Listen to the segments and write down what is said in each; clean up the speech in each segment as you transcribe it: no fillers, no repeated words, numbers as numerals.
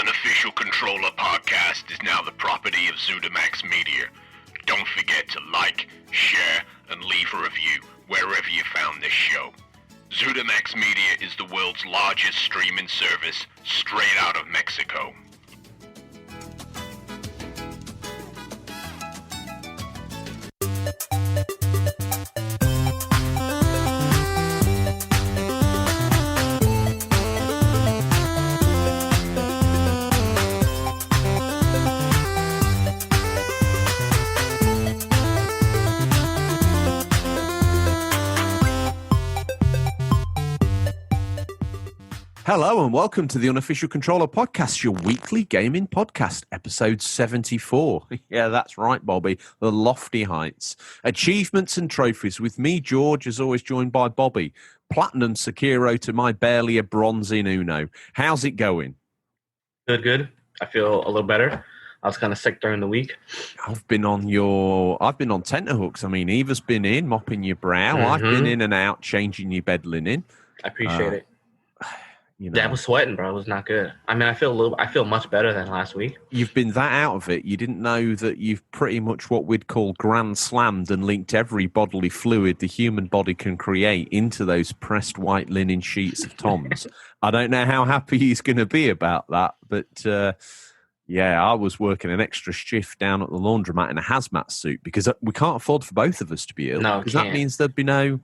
Unofficial Controller podcast is now the property of Zudamax Media. Don't forget to like, share, and leave a review wherever you found this show. Zudamax Media is the world's largest streaming service straight out of Mexico. Hello and welcome to the Unofficial Controller podcast, your weekly gaming podcast, episode 74. Yeah, that's right, Bobby. The lofty heights. Achievements and trophies with me, George, as always joined by Bobby. Platinum Sekiro to my barely a bronze in Uno. How's it going? Good. I feel a little better. I was kind of sick during the week. I've been on tenterhooks. I mean, Eva's been in, mopping your brow. I've been in and out, changing your bed linen. I appreciate it. You know, I was sweating, bro. It was not good. I mean, I feel much better than last week. You've been that out of it. You didn't know that you've pretty much what we'd call grand slammed and linked every bodily fluid the human body can create into those pressed white linen sheets of Tom's. I don't know how happy he's going to be about that, but yeah, I was working an extra shift down at the laundromat in a hazmat suit because we can't afford for both of us to be ill. No, because that means there'd be no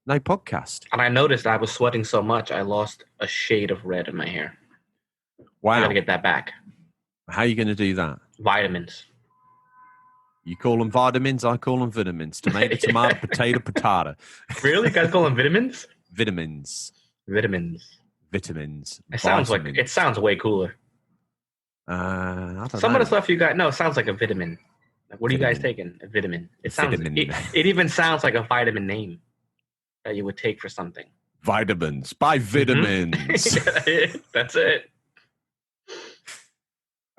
podcast. And I noticed I was sweating so much, I lost a shade of red in my hair. Wow. I got to get that back. How are you going to do that? Vitamins. You call them vitamins, I call them vitamins. Tomato, tomato, potato. Really? You guys call them vitamins? Vitamins. It sounds way cooler. I don't Some know. of the stuff you got, no, it sounds like a vitamin. Like, what are you guys taking? A vitamin. It sounds. It even sounds like a vitamin name that you would take for something. Vitamins. Buy vitamins. That's it.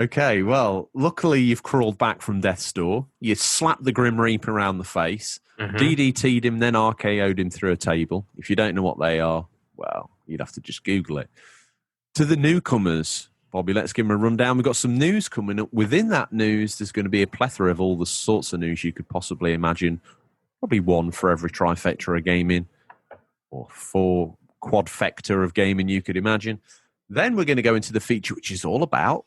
Okay, well, luckily you've crawled back from death's door. You slapped the Grim Reaper around the face, DDT'd him, then RKO'd him through a table. If you don't know what they are, well, you'd have to just Google it. To the newcomers, Bobby, let's give them a rundown. We've got some news coming up. Within that news, there's going to be a plethora of all the sorts of news you could possibly imagine. Probably one for every trifecta of gaming, or 4 quadfecta of gaming you could imagine. Then we're going to go into the feature, which is all about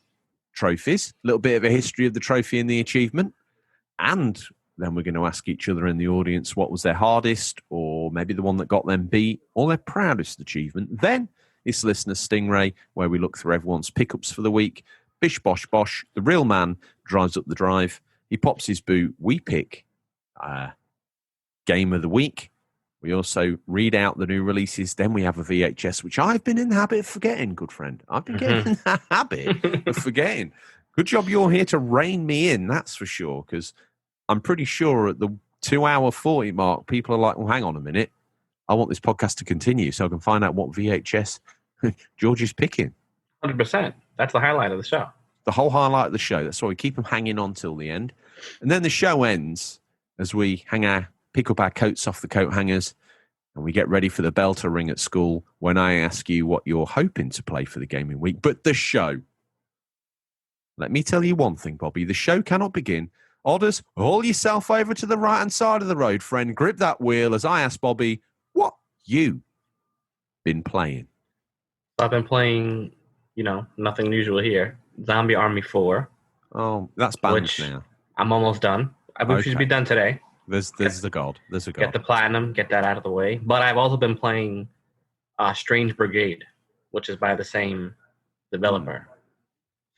trophies, a little bit of a history of the trophy and the achievement. And then we're going to ask each other in the audience what was their hardest, or maybe the one that got them beat, or their proudest achievement. Then it's Listeners Stingray, where we look through everyone's pickups for the week. Bish, bosh, bosh. The real man drives up the drive. He pops his boot. We pick Game of the Week. We also read out the new releases. Then we have a VHS, which I've been in the habit of forgetting, good friend. I've been getting in the habit of forgetting. Good job you're here to rein me in, that's for sure, because I'm pretty sure at the 2-hour 40 mark, people are like, well, hang on a minute. I want this podcast to continue so I can find out what VHS George is picking. 100%. That's the highlight of the show. The whole highlight of the show. That's why we keep them hanging on till the end. And then the show ends as we pick up our coats off the coat hangers and we get ready for the bell to ring at school when I ask you what you're hoping to play for the gaming week. But the show, let me tell you one thing, Bobby, the show cannot begin. Odders, haul yourself over to the right-hand side of the road, friend. Grip that wheel as I ask Bobby, what you been playing? I've been playing, nothing unusual here. Zombie Army 4. Oh, that's banned now. I'm almost done. I wish we should be done today. There's the god. There's a god. Get the platinum, get that out of the way. But I've also been playing Strange Brigade, which is by the same developer.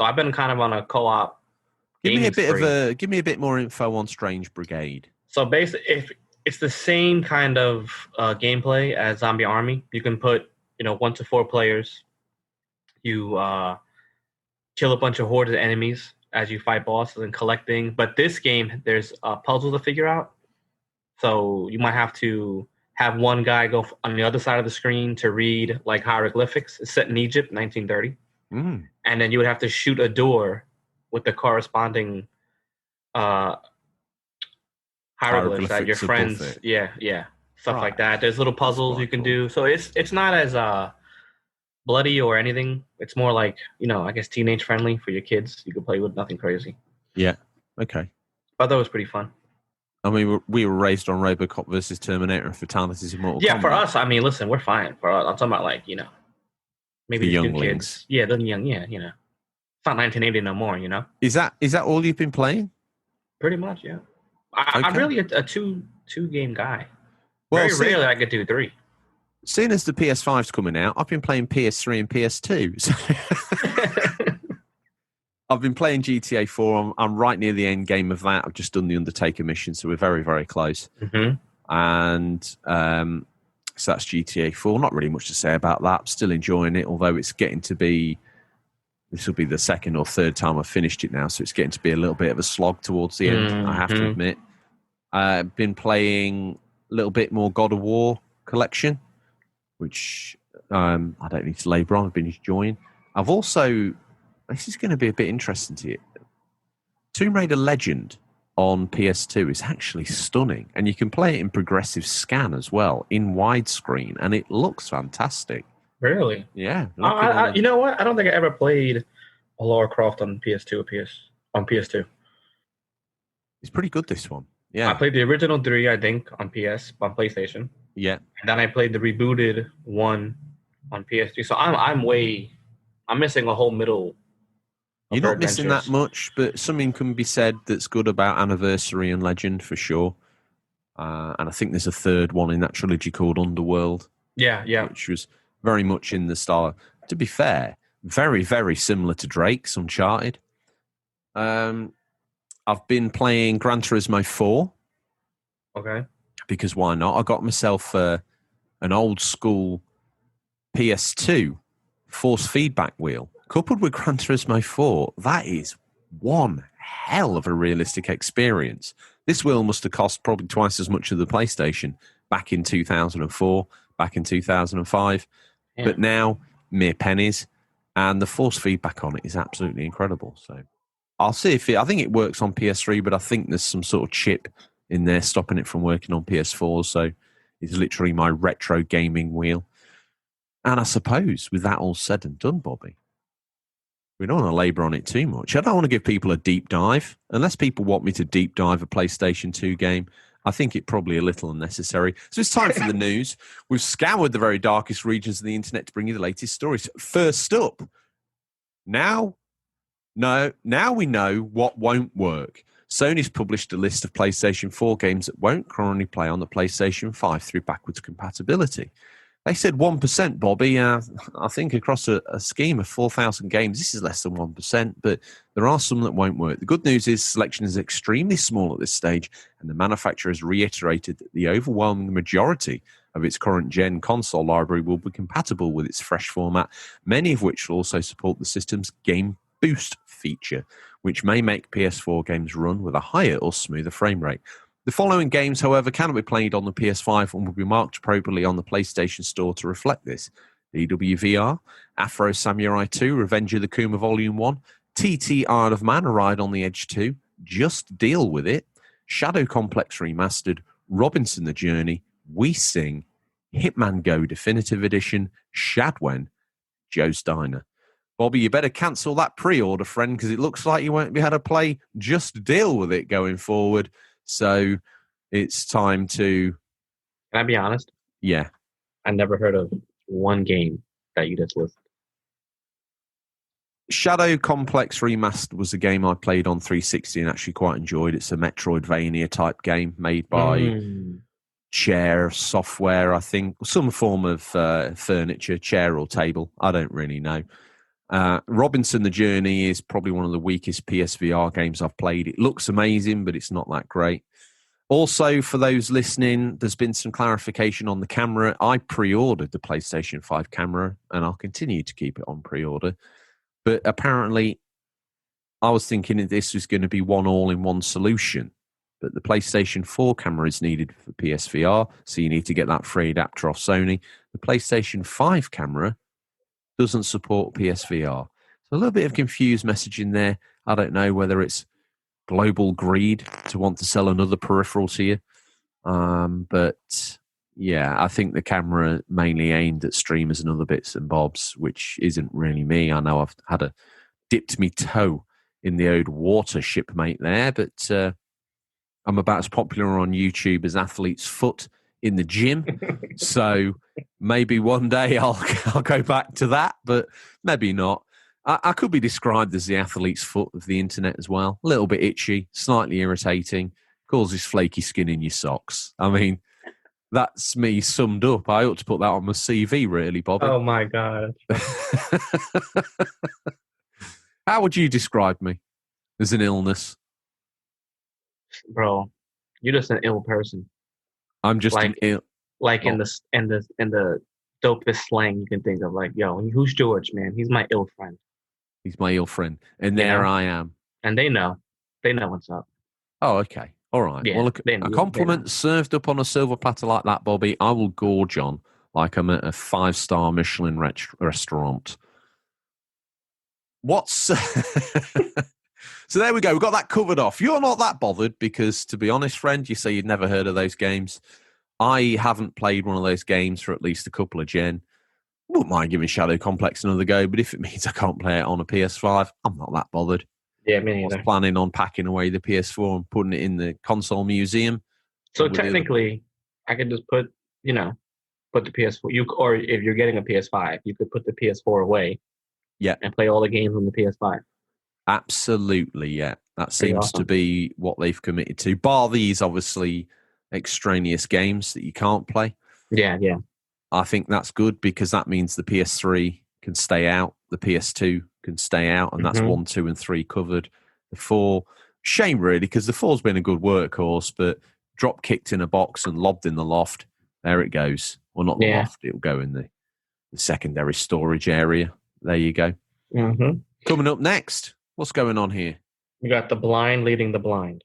So I've been kind of on a co-op. Give me a bit more info on Strange Brigade. So basically, if it's the same kind of gameplay as Zombie Army, you can put 1 to 4 players. You kill a bunch of hordes of enemies as you fight bosses and collecting. But this game, there's a puzzle to figure out. So you might have to have one guy go on the other side of the screen to read like hieroglyphics. It's set in Egypt, 1930. And then you would have to shoot a door with the corresponding hieroglyphs that your friends, stuff like that. There's little puzzles you can do. So it's not as bloody or anything. It's more like, I guess teenage friendly for your kids. You can play with, nothing crazy. Yeah. Okay. But that was pretty fun. I mean, we were raised on RoboCop versus Terminator and fatalities in Mortal Kombat. Yeah, for us, I mean, listen, we're fine. For us, I'm talking about like, maybe the these new younglings. kids. Yeah, the young, yeah, It's not 1980 no more, Is that all you've been playing? Pretty much, yeah. I'm really a two game guy. Well, very rarely I could do 3. Seeing as the PS5's coming out, I've been playing PS3 and PS2. So I've been playing GTA 4. I'm right near the end game of that. I've just done the Undertaker mission, so we're very, very close. Mm-hmm. And so that's GTA 4. Not really much to say about that. I'm still enjoying it, although it's getting to be... This will be the second or third time I've finished it now, so it's getting to be a little bit of a slog towards the end, I have to admit. I've been playing a little bit more God of War collection, which I don't need to labour on. I've been enjoying. I've also... This is going to be a bit interesting to you. Tomb Raider Legend on PS2 is actually stunning, and you can play it in progressive scan as well, in widescreen, and it looks fantastic. Really? Yeah. You know what? I don't think I ever played a Lara Croft on PS2 on PS2. It's pretty good, this one. Yeah. I played the original 3, I think, on PlayStation. Yeah. And then I played the rebooted one on PS3. So I'm missing a whole middle. You're not missing that much, but something can be said that's good about Anniversary and Legend for sure. And I think there's a third one in that trilogy called Underworld. Yeah. Which was very much in the style. To be fair, very, very similar to Drake's Uncharted. I've been playing Gran Turismo 4. Okay. Because why not? I got myself an old school PS2 force feedback wheel. Coupled with Gran Turismo 4, that is one hell of a realistic experience. This wheel must have cost probably twice as much as the PlayStation back in 2004, back in 2005. Yeah. But now, mere pennies. And the force feedback on it is absolutely incredible. So I'll see if I think it works on PS3, but I think there's some sort of chip in there stopping it from working on PS4. So it's literally my retro gaming wheel. And I suppose with that all said and done, Bobby, we don't want to labour on it too much. I don't want to give people a deep dive. Unless people want me to deep dive a PlayStation 2 game, I think it probably a little unnecessary. So it's time for the news. We've scoured the very darkest regions of the internet to bring you the latest stories. First up, now we know what won't work. Sony's published a list of PlayStation 4 games that won't currently play on the PlayStation 5 through backwards compatibility. They said 1%, Bobby. I think across a scheme of 4,000 games, this is less than 1%, but there are some that won't work. The good news is selection is extremely small at this stage, and the manufacturer has reiterated that the overwhelming majority of its current gen console library will be compatible with its fresh format, many of which will also support the system's Game Boost feature, which may make PS4 games run with a higher or smoother frame rate. The following games, however, cannot be played on the PS5 and will be marked appropriately on the PlayStation Store to reflect this. DWVR, Afro Samurai 2, Revenge of the Kuma Volume 1, TT Isle of Man, A Ride on the Edge 2, Just Deal With It, Shadow Complex Remastered, Robinson the Journey, We Sing, Hitman Go Definitive Edition, Shadwen, Joe's Diner. Bobby, you better cancel that pre-order, friend, because it looks like you won't be able to play Just Deal With It going forward. So it's time to... Can I be honest? Yeah. I never heard of one game that you just listed. Shadow Complex Remastered was a game I played on 360 and actually quite enjoyed. It's a Metroidvania type game made by Chair Software, I think. Some form of furniture, chair or table. I don't really know. Robinson the Journey is probably one of the weakest PSVR games I've played. It looks amazing, but it's not that great. Also, for those listening, there's been some clarification on the camera. I pre-ordered the PlayStation 5 camera, and I'll continue to keep it on pre-order. But apparently, I was thinking that this was going to be one all-in-one solution. But the PlayStation 4 camera is needed for PSVR, so you need to get that free adapter off Sony. The PlayStation 5 camera doesn't support PSVR. So a little bit of confused messaging there. I don't know whether it's global greed to want to sell another peripheral to you. But Yeah, I think the camera mainly aimed at streamers and other bits and bobs, which isn't really me. I know I've dipped me toe in the old water, shipmate, there, but I'm about as popular on YouTube as Athlete's Foot in the gym. So maybe one day I'll go back to that, but maybe not. I could be described as the Athlete's Foot of the internet as well. A little bit itchy, slightly irritating, causes flaky skin in your socks. I mean, that's me summed up. I ought to put that on my CV, really, Bobby. Oh, my God. How would you describe me as an illness? Bro, you're just an ill person. I'm just an ill... Like in the dopest slang you can think of. Like, yo, who's George, man? He's my ill friend. He's my ill friend. And there I am. And they know. They know what's up. Oh, okay. All right. Yeah, well, look, a compliment served up on a silver platter like that, Bobby, I will gorge on like I'm at a 5-star Michelin restaurant. What's... So there we go. We've got that covered off. You're not that bothered because, to be honest, friend, you say you'd never heard of those games. I haven't played one of those games for at least a couple of gen. Wouldn't mind giving Shadow Complex another go, but if it means I can't play it on a PS5, I'm not that bothered. Yeah, me neither. I was planning on packing away the PS4 and putting it in the console museum. So technically, I could just put the PS4. Or if you're getting a PS5, you could put the PS4 away. Yeah. And play all the games on the PS5. Absolutely, yeah. That seems to be what they've committed to. Bar these, obviously, extraneous games that you can't play. Yeah. I think that's good because that means the PS3 can stay out, the PS2 can stay out, and that's 1, 2, and 3 covered. The 4, shame really, because the 4's been a good workhorse, but drop kicked in a box and lobbed in the loft. There it goes. Well, not the loft, it'll go in the secondary storage area. There you go. Mm-hmm. Coming up next, what's going on here? We got the blind leading the blind.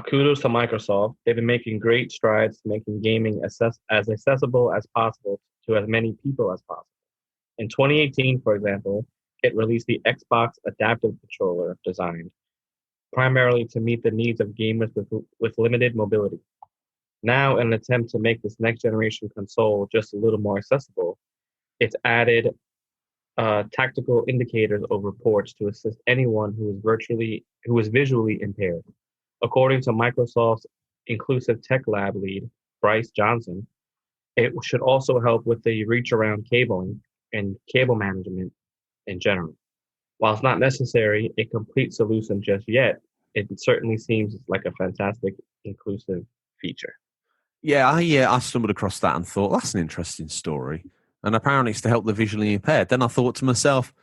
Kudos to Microsoft. They've been making great strides making gaming as accessible as possible to as many people as possible. In 2018, for example, it released the Xbox Adaptive Controller designed primarily to meet the needs of gamers with limited mobility. Now, in an attempt to make this next generation console just a little more accessible, it's added tactical indicators over ports to assist anyone who is visually impaired. According to Microsoft's Inclusive Tech Lab lead, Bryce Johnson, it should also help with the reach-around cabling and cable management in general. While it's not necessary a complete solution just yet, it certainly seems like a fantastic inclusive feature. Yeah, I stumbled across that and thought, that's an interesting story. And apparently it's to help the visually impaired. Then I thought to myself,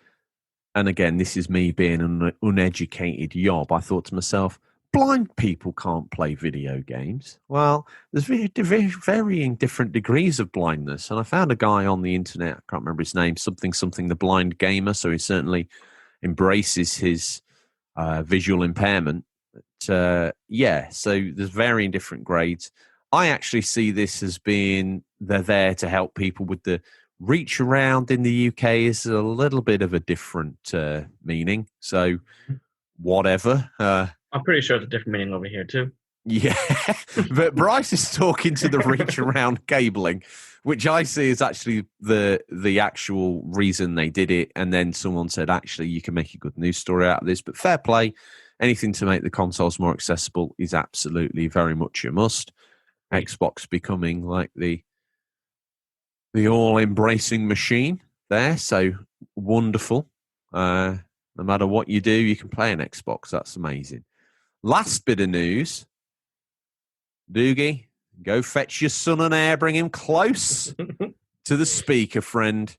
and again, this is me being an uneducated yob, I thought to myself, blind people can't play video games. Well, there's varying different degrees of blindness. And I found a guy on the internet, I can't remember his name, something, the blind gamer. So he certainly embraces his visual impairment. But so there's varying different grades. I actually see this as being, they're there to help people with the reach around. In the UK is a little bit of a different meaning. So whatever. I'm pretty sure it's a different meaning over here too. Yeah, but Bryce is talking to the reach around cabling, which I see is actually the actual reason they did it. And then someone said, actually, you can make a good news story out of this. But fair play, anything to make the consoles more accessible is absolutely very much a must. Xbox becoming like the all-embracing machine there, so wonderful. No matter what you do, you can play an Xbox. That's amazing. Last bit of news. Doogie, go fetch your son and air, bring him close to the speaker, friend.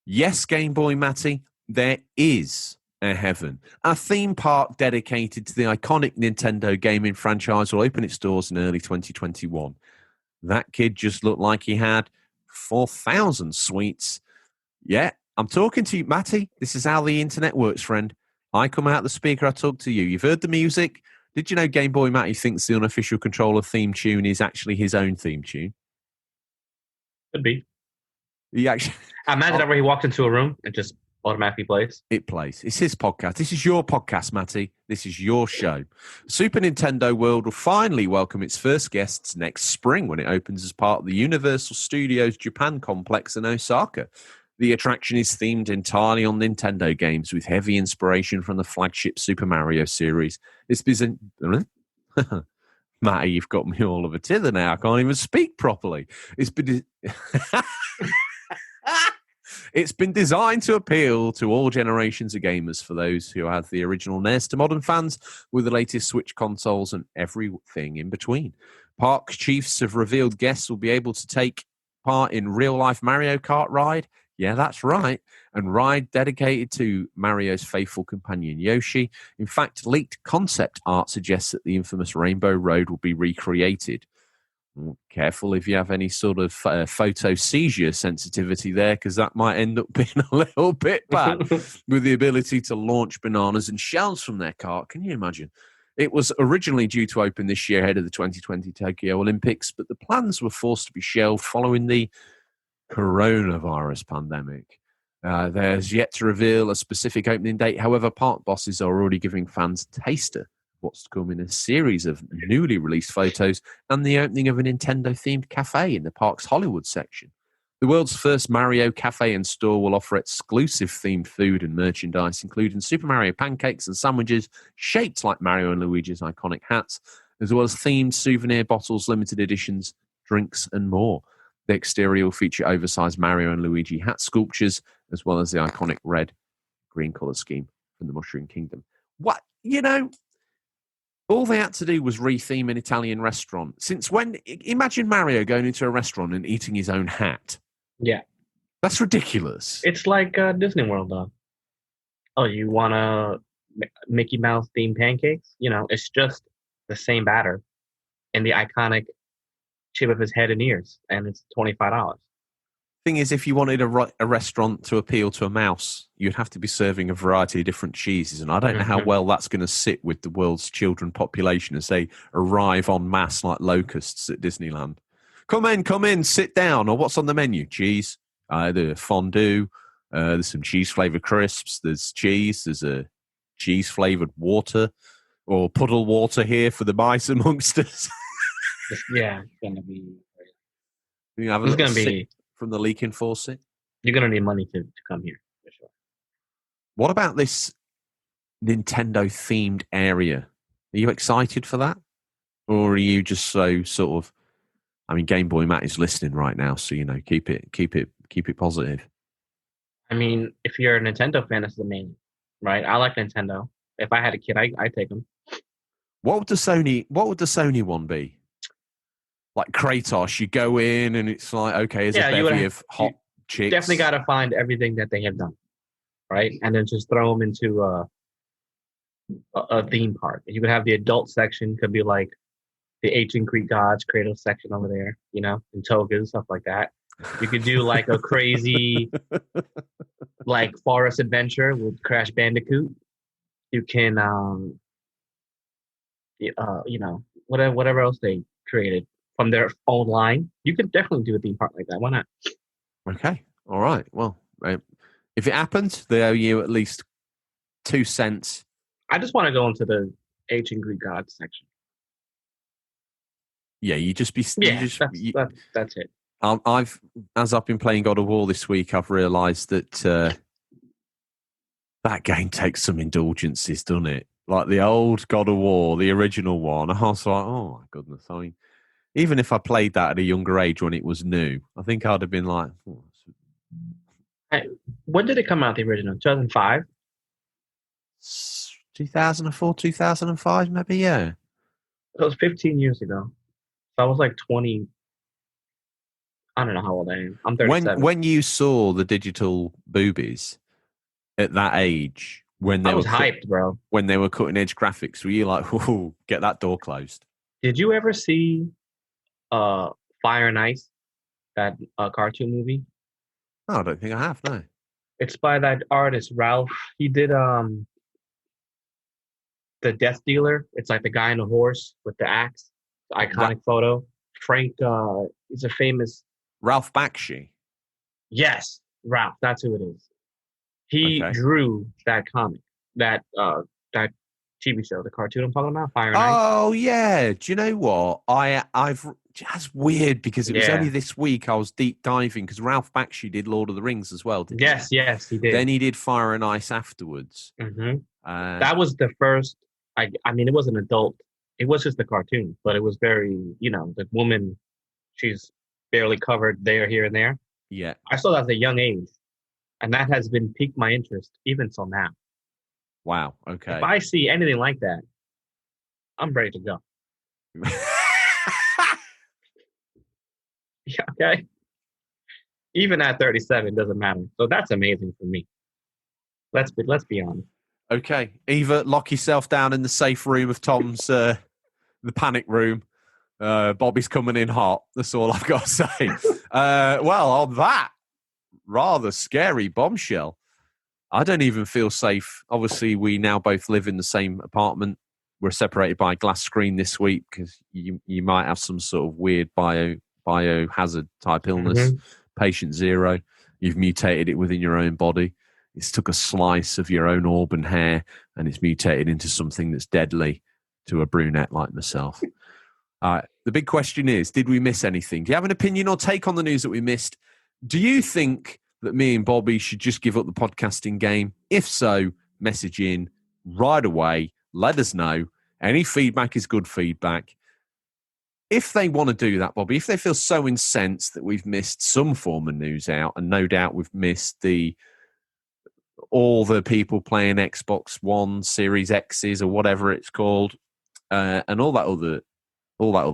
Yes, Game Boy Matty, there is a heaven. A theme park dedicated to the iconic Nintendo gaming franchise will open its doors in early 2021. That kid just looked like he had 4,000 sweets. Yeah, I'm talking to you, Matty. This is how the internet works, friend. I come out the speaker, I talk to you. You've heard the music. Did you know Game Boy Matty thinks the unofficial controller theme tune is actually his own theme tune? Could be. He actually... I imagine that where he walked into a room and just automatically plays. It plays. It's his podcast. This is your podcast, Matty. This is your show. Super Nintendo World will finally welcome its first guests next spring when it opens as part of the Universal Studios Japan complex in Osaka. The attraction is themed entirely on Nintendo games with heavy inspiration from the flagship Super Mario series. It's been... Matty, you've got me all of a tither now. I can't even speak properly. It's been designed to appeal to all generations of gamers, for those who have the original NES to modern fans with the latest Switch consoles and everything in between. Park chiefs have revealed guests will be able to take part in real-life Mario Kart ride. Yeah, that's right. And ride dedicated to Mario's faithful companion Yoshi. In fact, leaked concept art suggests that the infamous Rainbow Road will be recreated. Careful if you have any sort of photo seizure sensitivity there, because that might end up being a little bit bad. With the ability to launch bananas and shells from their cart. Can you imagine? It was originally due to open this year ahead of the 2020 Tokyo Olympics, but the plans were forced to be shelved following the coronavirus pandemic. There's yet to reveal a specific opening date. However, park bosses are already giving fans a taster of what's to come in a series of newly released photos and the opening of a Nintendo-themed cafe in the park's Hollywood section. The world's first Mario cafe and store will offer exclusive themed food and merchandise, including Super Mario pancakes and sandwiches shaped like Mario and Luigi's iconic hats, as well as themed souvenir bottles, limited editions, drinks, and more. The exterior will feature oversized Mario and Luigi hat sculptures, as well as the iconic red-green colour scheme from the Mushroom Kingdom. What? You know, all they had to do was retheme an Italian restaurant. Since when? Imagine Mario going into a restaurant and eating his own hat. Yeah. That's ridiculous. It's like Disney World, though. Oh, you want a Mickey Mouse themed pancakes? You know, it's just the same batter and the iconic shape of his head and ears, and it's $25. Thing is, if you wanted a restaurant to appeal to a mouse, you'd have to be serving a variety of different cheeses, and I don't know how well that's going to sit with the world's children population as they arrive en masse like locusts at Disneyland. Come in, sit down. Or what's on the menu? Cheese, the fondue, there's some cheese-flavored crisps, there's cheese, there's a cheese-flavored water, or puddle water here for the mice amongst us. Yeah, it's going to be... You have a it's going to sip be... from the leaking faucet. You're going to need money to come here, for sure. What about this Nintendo-themed area? Are you excited for that? Or are you just so sort of... I mean, Game Boy Matt is listening right now, so, you know, keep it positive. I mean, if you're a Nintendo fan, it's amazing, right? I like Nintendo. If I had a kid, I'd take them. What would the Sony one be? Like Kratos, you go in and it's like, okay, there's a bevy of hot chicks. Definitely got to find everything that they have done, right? And then just throw them into a theme park. You could have the adult section, could be like the ancient Greek gods, Kratos section over there, you know, and togas, stuff like that. You could do like a crazy, like forest adventure with Crash Bandicoot. You can, you know, whatever else they created from their own line. You could definitely do a theme park like that. Why not? Okay. All right. Well, if it happens, they owe you at least 2 cents. I just want to go into the ancient Greek gods section. Yeah, that's it. As I've been playing God of War this week, I've realised that that game takes some indulgences, doesn't it? Like the old God of War, the original one. I was like, oh my goodness. I mean, even if I played that at a younger age when it was new, I think I'd have been like... Oh. Hey, when did it come out, the original? 2005? 2004, 2005, maybe, yeah. It was 15 years ago. So I was like 20... I don't know how old I am. I'm 37. When you saw the digital boobies at that age... I was hyped, bro. When they were cutting edge graphics, were you like, "Whoa, get that door closed"? Did you ever see Fire and Ice, that cartoon movie? No, I don't think I have. No, it's by that artist Ralph. He did the Death Dealer. It's like the guy on the horse with the axe, the iconic photo. Frank is a famous Ralph Bakshi. Yes, Ralph. That's who it is. He Okay. drew that comic, that TV show, the cartoon I'm talking about, Fire and Ice. Oh yeah. Do you know what? I've that's weird because it was only this week I was deep diving because Ralph Bakshi did Lord of the Rings as well, didn't Yes, he? yes, he did. Then he did Fire and Ice afterwards. Mm-hmm. That was the first. I mean, it was an adult. It was just a cartoon, but it was very, the woman, she's barely covered there, here, and there. Yeah. I saw that at a young age, and that has been piqued my interest even till now. Wow. Okay. If I see anything like that, I'm ready to go. Yeah, okay. Even at 37, doesn't matter. So that's amazing for me. Let's be honest. Okay. Either lock yourself down in the safe room of Tom's, the panic room. Bobby's coming in hot. That's all I've got to say. Well, on that rather scary bombshell, I don't even feel safe. Obviously, we now both live in the same apartment. We're separated by a glass screen this week because you might have some sort of weird biohazard type illness. Patient zero. You've mutated it within your own body. It's took a slice of your own auburn hair and it's mutated into something that's deadly to a brunette like myself. The big question is, did we miss anything? Do you have an opinion or take on the news that we missed? Do you think that me and Bobby should just give up the podcasting game? If so, message in right away. Let us know. Any feedback is good feedback. If they want to do that, Bobby, if they feel so incensed that we've missed some form of news out, and no doubt we've missed all the people playing Xbox One, Series X's or whatever it's called, and all that other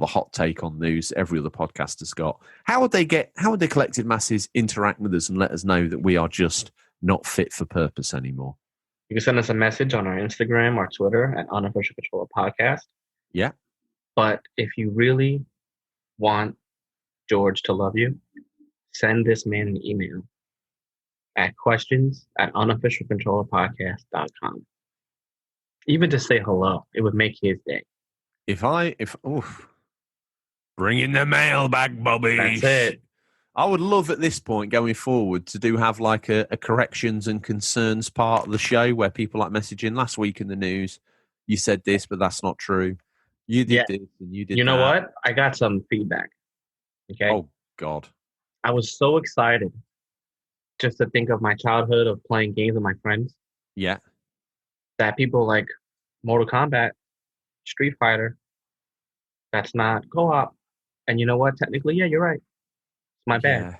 hot take on news every other podcaster's got. How would the collective masses interact with us and let us know that we are just not fit for purpose anymore? You can send us a message on our Instagram or Twitter at Unofficial Controller Podcast. Yeah. But if you really want George to love you, send this man an email at questions@unofficialcontrollerpodcast.com. Even to say hello, it would make his day. Bring in the mail back, Bobby. That's it. I would love at this point going forward to have like a corrections and concerns part of the show where people like messaging last week in the news. You said this, but that's not true. You did this and you did that. You know what? I got some feedback. Okay. Oh, God. I was so excited just to think of my childhood of playing games with my friends. Yeah. That people like Mortal Kombat, Street Fighter, that's not co-op. And you know what? Technically, yeah, you're right. It's my bad. Yeah.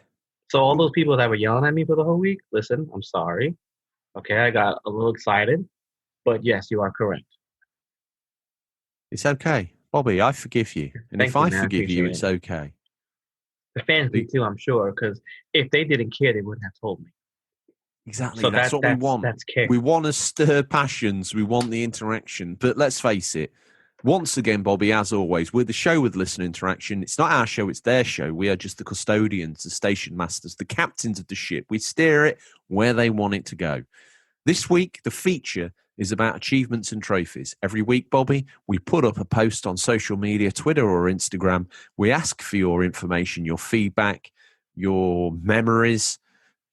So all those people that were yelling at me for the whole week, listen, I'm sorry. Okay, I got a little excited. But yes, you are correct. It's okay. Bobby, I forgive you. And Thank if you, I man. forgive you, Appreciate it's it. okay. The fans do too, I'm sure, because if they didn't care, they wouldn't have told me. Exactly. So that's what we want. That's care. We want to stir passions. We want the interaction. But let's face it, once again, Bobby, as always, we're the show with listener interaction. It's not our show, it's their show. We are just the custodians, the station masters, the captains of the ship. We steer it where they want it to go. This week, the feature is about achievements and trophies. Every week, Bobby, we put up a post on social media, Twitter or Instagram. We ask for your information, your feedback, your memories,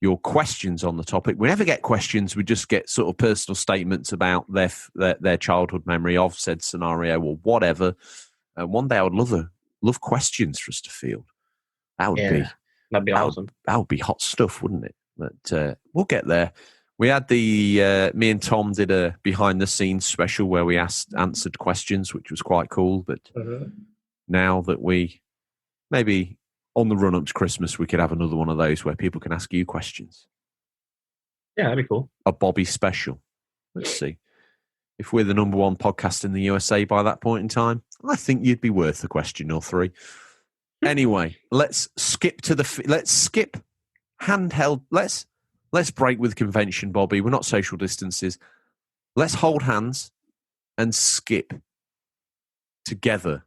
your questions on the topic. We never get questions. We just get sort of personal statements about their childhood memory of said scenario or whatever. One day I would love questions for us to field. That'd be awesome. That would be hot stuff, wouldn't it? But we'll get there. We had me and Tom did a behind the scenes special where we answered questions, which was quite cool. But now that we maybe on the run up to Christmas, we could have another one of those where people can ask you questions. Yeah, that'd be cool. A Bobby special. Let's see. If we're the number one podcast in the USA by that point in time, I think you'd be worth a question or three. Anyway, let's skip handheld. Let's break with convention, Bobby. We're not social distances. Let's hold hands and skip together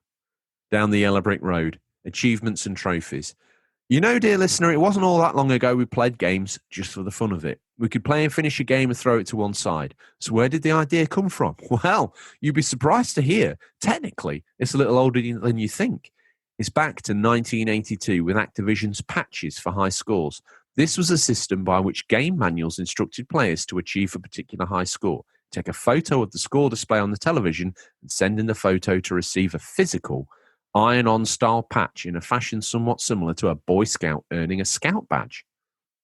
down the yellow brick road. Achievements and trophies. You know, dear listener, it wasn't all that long ago we played games just for the fun of it. We could play and finish a game and throw it to one side. So where did the idea come from? Well, you'd be surprised to hear. Technically, it's a little older than you think. It's back to 1982 with Activision's Patches for High Scores. This was a system by which game manuals instructed players to achieve a particular high score. Take a photo of the score display on the television and send in the photo to receive a physical iron-on style patch in a fashion somewhat similar to a Boy Scout earning a Scout badge.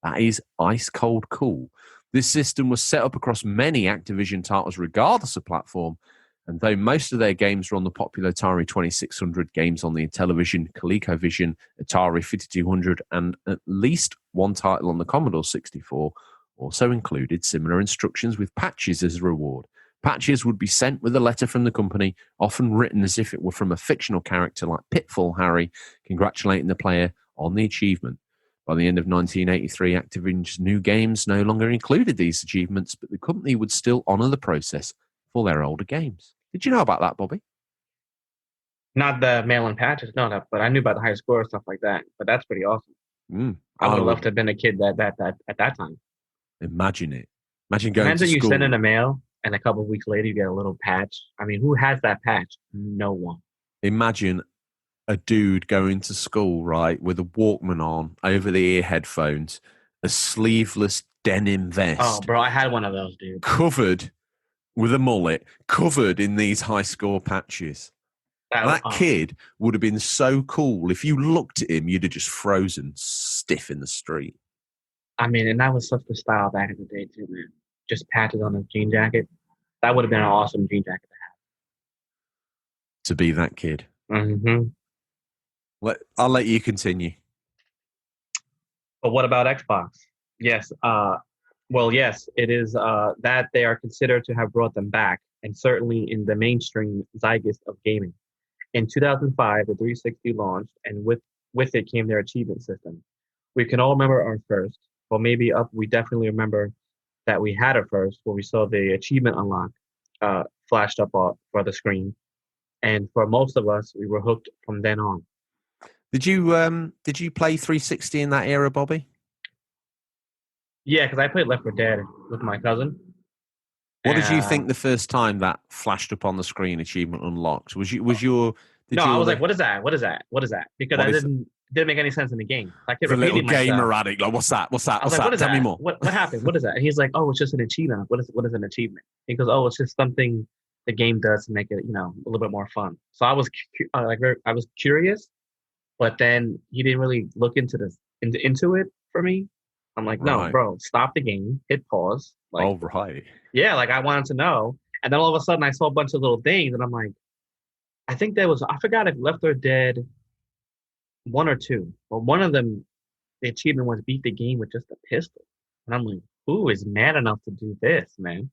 That is ice cold cool. This system was set up across many Activision titles regardless of platform, and though most of their games were on the popular Atari 2600, games on the Intellivision, ColecoVision, Atari 5200, and at least one title on the Commodore 64 also included similar instructions with patches as a reward. Patches would be sent with a letter from the company, often written as if it were from a fictional character like Pitfall Harry, congratulating the player on the achievement. By the end of 1983, Activision's new games no longer included these achievements, but the company would still honour the process for their older games. Did you know about that, Bobby? Not the mail-in patches, no, but I knew about the high score and stuff like that. But that's pretty awesome. I would have loved to have been a kid at that time. Imagine it. Imagine going to school. You send in a mail, and a couple of weeks later you get a little patch. I mean, who has that patch? No one. Imagine a dude going to school, right, with a Walkman on, over-the-ear headphones, a sleeveless denim vest. Oh, bro, I had one of those, dude. Covered with a mullet, covered in these high score patches. That kid would have been so cool. If you looked at him, you'd have just frozen stiff in the street. I mean, and that was such the style back in the day, too, man. Just patches on a jean jacket. That would have been an awesome jean jacket to have. To be that kid. Mm-hmm. I'll let you continue. But what about Xbox? Yes. Yes, it is that they are considered to have brought them back, and certainly in the mainstream zeitgeist of gaming. In 2005, the 360 launched, and with it came their achievement system. We can all remember our first, or maybe we definitely remember that we had a first, where we saw the achievement unlock flashed up for the screen. And for most of us, we were hooked from then on. Did you play 360 in that era, Bobby? Yeah, because I played Left 4 Dead with my cousin. What did you think the first time that flashed up on the screen, achievement unlocked? I was like, what is that? What is that? What is that? Because I didn't make any sense in the game. I kept repeating myself. Gamer addict, like, what's that? What's that? What's that? Tell me more. What happened? What is that? And he's like, oh, it's just an achievement. What is an achievement? He goes, oh, it's just something the game does to make it, a little bit more fun. So I was I was curious, but then he didn't really look into it for me. I'm like, no, bro, stop the game, hit pause. Like, all right. Yeah, like I wanted to know. And then all of a sudden I saw a bunch of little things and I'm like, I forgot if Left 4 Dead 1 or 2, but one of them, the achievement was beat the game with just a pistol. And I'm like, who is mad enough to do this, man?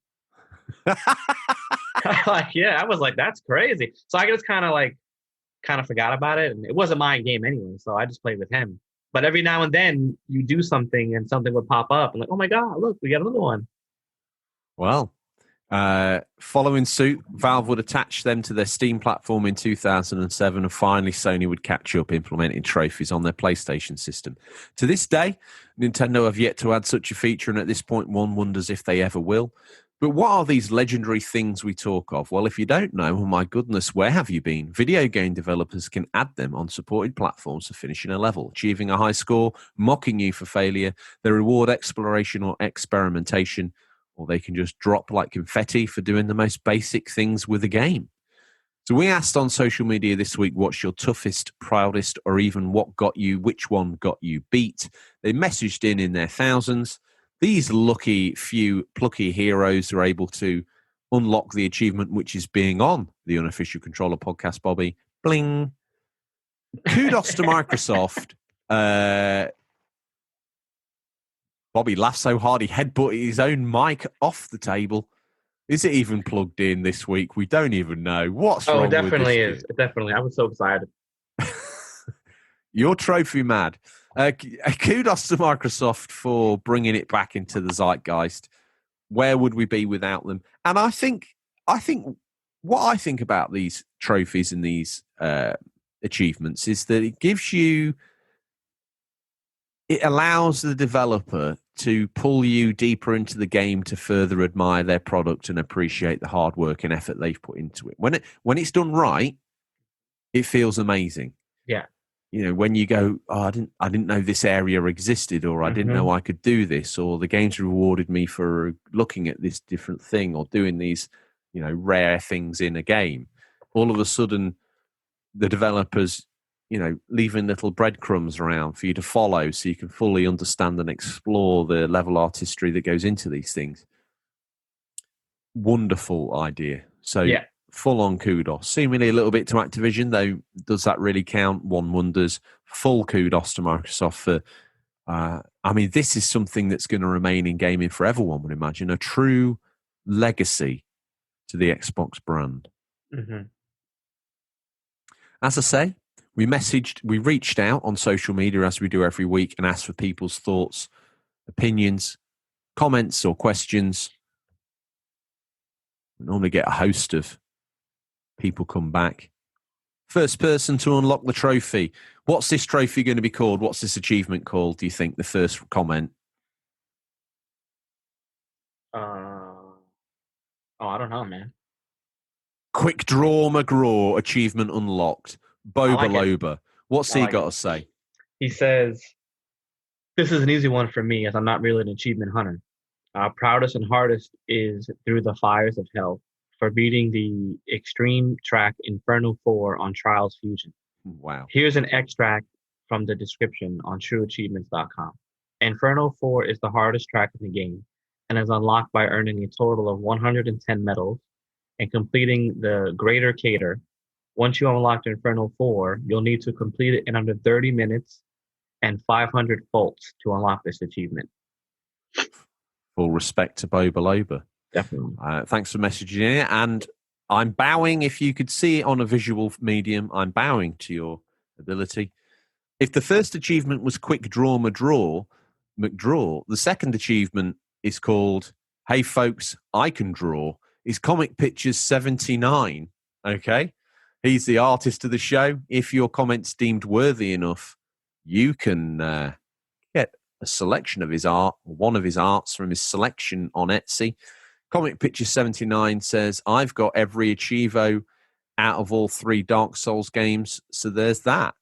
I was like, that's crazy. So I just kind of forgot about it. And it wasn't my game anyway, so I just played with him. But every now and then you do something and something would pop up. I'm like, oh my God, look, we got another one. Well, following suit, Valve would attach them to their Steam platform in 2007, and finally Sony would catch up, implementing trophies on their PlayStation system. To this day, Nintendo have yet to add such a feature, and at this point one wonders if they ever will. But what are these legendary things we talk of? Well, if you don't know, oh my goodness, where have you been? Video game developers can add them on supported platforms for finishing a level, achieving a high score, mocking you for failure. They reward exploration or experimentation, or they can just drop like confetti for doing the most basic things with a game. So we asked on social media this week, what's your toughest, proudest, or even which one got you beat? They messaged in their thousands. These lucky few plucky heroes are able to unlock the achievement, which is being on the Unofficial Controller podcast, Bobby. Bling. Kudos to Microsoft. Bobby laughed so hard he headbutted his own mic off the table. Is it even plugged in this week? We don't even know. What's wrong with this? Oh, it definitely is. Definitely. I was so excited. You're trophy mad. Kudos to Microsoft for bringing it back into the zeitgeist. Where would we be without them? And I think what I think about these trophies and these achievements is that it allows the developer to pull you deeper into the game to further admire their product and appreciate the hard work and effort they've put into it. When it's done right, it feels amazing. Yeah. when you go, oh, I didn't know this area existed, or I didn't know I could do this, or the game's rewarded me for looking at this different thing or doing these, rare things in a game. All of a sudden, the developers, leaving little breadcrumbs around for you to follow so you can fully understand and explore the level artistry that goes into these things. Wonderful idea. So Yeah. Full on kudos. Seemingly a little bit to Activision, though. Does that really count? One wonders. Full kudos to Microsoft for. This is something that's going to remain in gaming forever. One would imagine a true legacy to the Xbox brand. Mm-hmm. As I say, we reached out on social media as we do every week and asked for people's thoughts, opinions, comments, or questions. We normally get a host of people come back. First person to unlock the trophy. What's this trophy going to be called? What's this achievement called, do you think? The first comment. I don't know, man. Quick Draw McGraw, achievement unlocked. Boba Loba. What's he got to say? He says, this is an easy one for me as I'm not really an achievement hunter. Proudest and hardest is Through the Fires of Hell for beating the extreme track Inferno 4 on Trials Fusion. Wow. Here's an extract from the description on trueachievements.com. Inferno 4 is the hardest track in the game and is unlocked by earning a total of 110 medals and completing the Greater Cater. Once you unlock Inferno 4, you'll need to complete it in under 30 minutes and 500 faults to unlock this achievement. Full respect to Boba Loba. Definitely. Thanks for messaging in. And I'm bowing, if you could see it on a visual medium, I'm bowing to your ability. If the first achievement was Quick Draw McDraw, the second achievement is called, Hey Folks, I Can Draw. It's Comic Pictures 79. Okay? He's the artist of the show. If your comment's deemed worthy enough, you can get a selection of his art, one of his arts from his selection on Etsy. Comic Picture 79 says, I've got every Achievo out of all 3 Dark Souls games, so there's that.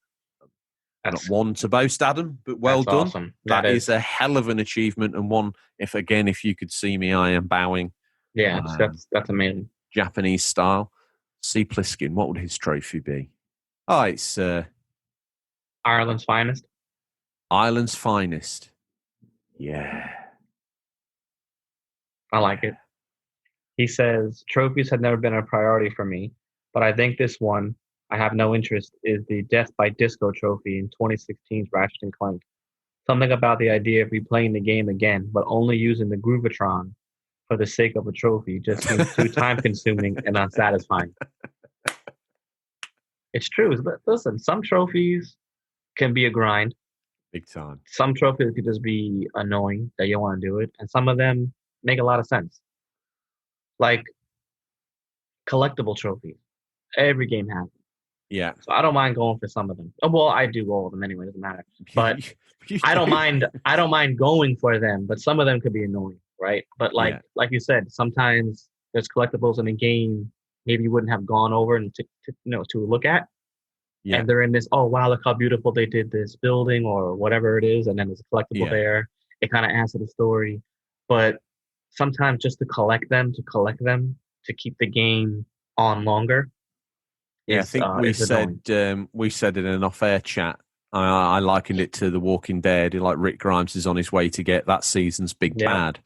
Not one to boast, Adam, but well done. Awesome. That is a hell of an achievement, and one, if you could see me, I am bowing. Yeah, that's amazing. Japanese style. C. Pliskin, what would his trophy be? Oh, it's Ireland's finest. Ireland's finest. Yeah. I like it. He says, trophies have never been a priority for me, but I think this one, I have no interest, is the Death by Disco trophy in 2016's Ratchet & Clank. Something about the idea of replaying the game again, but only using the Groovatron for the sake of a trophy just seems too time-consuming and unsatisfying. It's true. Listen, some trophies can be a grind. Big time. Some trophies could just be annoying that you don't want to do it, and some of them make a lot of sense. Like collectible trophies. Every game has them. Yeah. So I don't mind going for some of them. Oh, well, I do all of them anyway, doesn't matter. But I don't mind going for them, but some of them could be annoying, right? But like you said, sometimes there's collectibles in a game maybe you wouldn't have gone over and to look at. Yeah. And they're in this, oh wow, look how beautiful they did this building or whatever it is, and then there's a collectible there. It kind of adds to the story. But sometimes just to collect them, to keep the game on longer. Yeah, I think we said in an off-air chat, I likened it to The Walking Dead. Like Rick Grimes is on his way to get that season's big bad.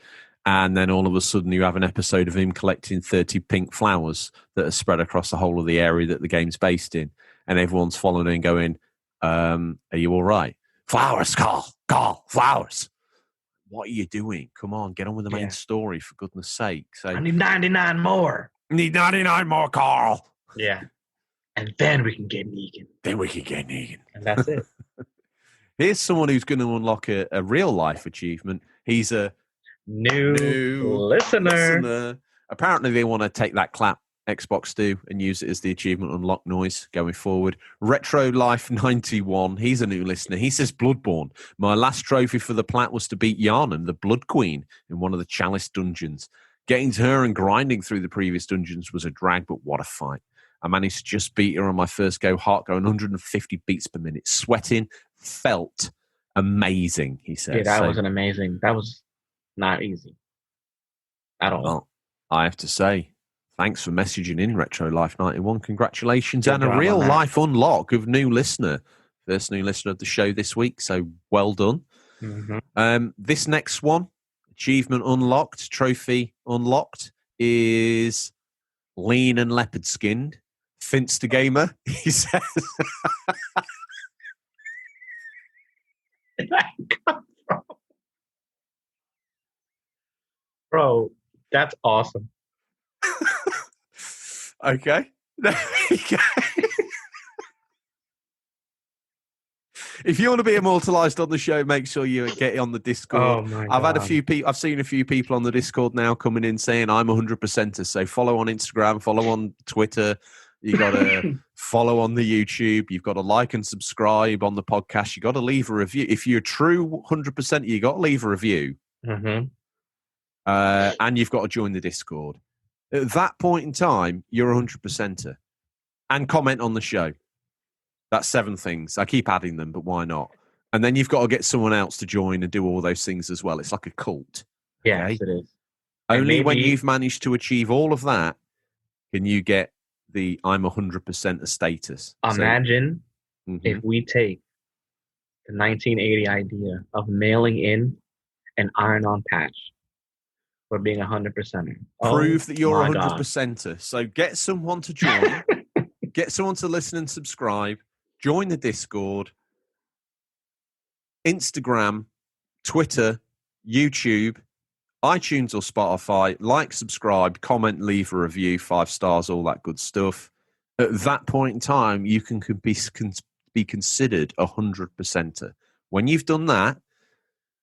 And then all of a sudden you have an episode of him collecting 30 pink flowers that are spread across the whole of the area that the game's based in. And everyone's following and going, are you all right? Flowers, Carl, flowers. What are you doing? Come on, get on with the main story, for goodness sake. So, I need 99 more. Need 99 more, Carl. Yeah. And then we can get Negan. And that's it. Here's someone who's going to unlock a real-life achievement. He's a new listener. Apparently, they want to take that clap Xbox do and use it as the achievement unlock noise going forward. Retro Life 91, he's a new listener. He says, Bloodborne. My last trophy for the plat was to beat Yarnan, the Blood Queen, in one of the Chalice dungeons. Getting to her and grinding through the previous dungeons was a drag, but what a fight. I managed to just beat her on my first go, heart going 150 beats per minute, sweating, felt amazing, he says. Yeah, that wasn't amazing. That was not easy at all. Well, I have to say, thanks for messaging in Retro Life 91. Congratulations. Good and a job real on that. life unlock of new listener. First new listener of the show this week, so well done. Mm-hmm. This next one, achievement unlocked, trophy unlocked, is lean and leopard skinned. Finster Gamer, he says. Bro, that's awesome. Okay. There we go. If you want to be immortalized on the show, make sure you get on the Discord. Oh my I've had a God. few people. I've seen a few people on the Discord now coming in saying I'm 100%er. So follow on Instagram, follow on Twitter. You got to follow on the YouTube. You've got to like and subscribe on the podcast. You got to leave a review. If you're true 100%, you got to leave a review. Mm-hmm. And you've got to join the Discord. At that point in time, you're 100%er. And comment on the show. That's 7 things. I keep adding them, but why not? And then you've got to get someone else to join and do all those things as well. It's like a cult. Yes, it is. Only when you've managed to achieve all of that can you get the I'm 100% status. Imagine if we take the 1980 idea of mailing in an iron-on patch for being 100%er. Prove that you're 100%er. So get someone to join. Get someone to listen and subscribe. Join the Discord, Instagram, Twitter, YouTube, iTunes or Spotify. Like, subscribe, comment, leave a review, 5 stars, all that good stuff. At that point in time, you can be considered 100%er. When you've done that,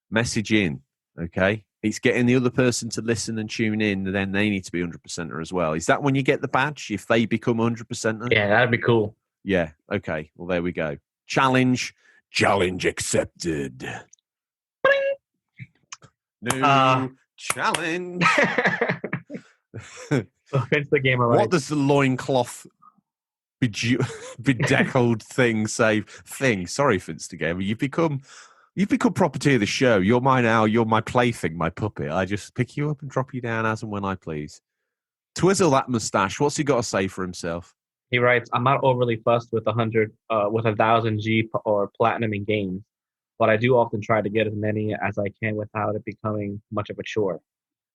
message in, okay? It's getting the other person to listen and tune in, and then they need to be 100%er as well. Is that when you get the badge, if they become 100%er? Yeah, that'd be cool. Yeah, okay. Well, there we go. Challenge accepted. New challenge. So it's the gamer, right? What does the loincloth bedeckled thing say? Sorry, Finster Gamer. You've become property of the show. You're my plaything, my puppet. I just pick you up and drop you down as and when I please. Twizzle that mustache. What's he got to say for himself? He writes, I'm not overly fussed with 1,000 G or platinum in games, but I do often try to get as many as I can without it becoming much of a chore.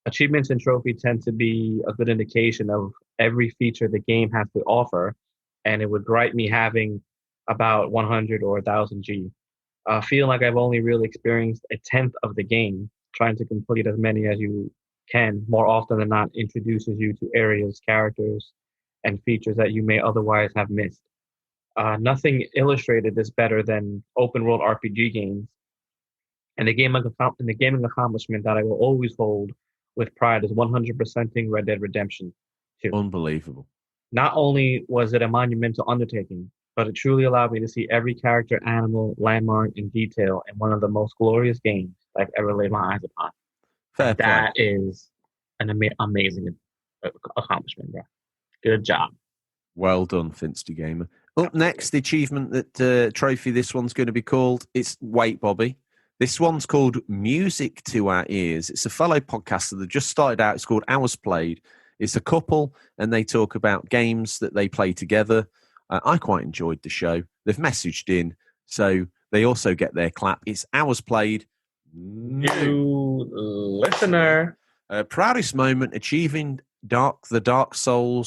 Achievements and trophies tend to be a good indication of every feature the game has to offer, and it would gripe me having about 100 or 1,000 G. Feel like I've only really experienced a tenth of the game. Trying to complete as many as you can more often than not introduces you to areas, characters, and features that you may otherwise have missed. Nothing illustrated this better than open world RPG games, and the gaming accomplishment that I will always hold with pride is 100%ing Red Dead Redemption 2. Unbelievable. Not only was it a monumental undertaking, but it truly allowed me to see every character, animal, landmark in detail in one of the most glorious games I've ever laid my eyes upon. Fair play. That is an amazing accomplishment, bro. Good job. Well done, Finster Gamer. Up next, the achievement that trophy this one's going to be called. It's Wait, Bobby. This one's called Music to Our Ears. It's a fellow podcaster that just started out. It's called Hours Played. It's a couple, and they talk about games that they play together. I quite enjoyed the show. They've messaged in, so they also get their clap. It's Hours Played. New listener. Proudest moment, achieving the Dark Soul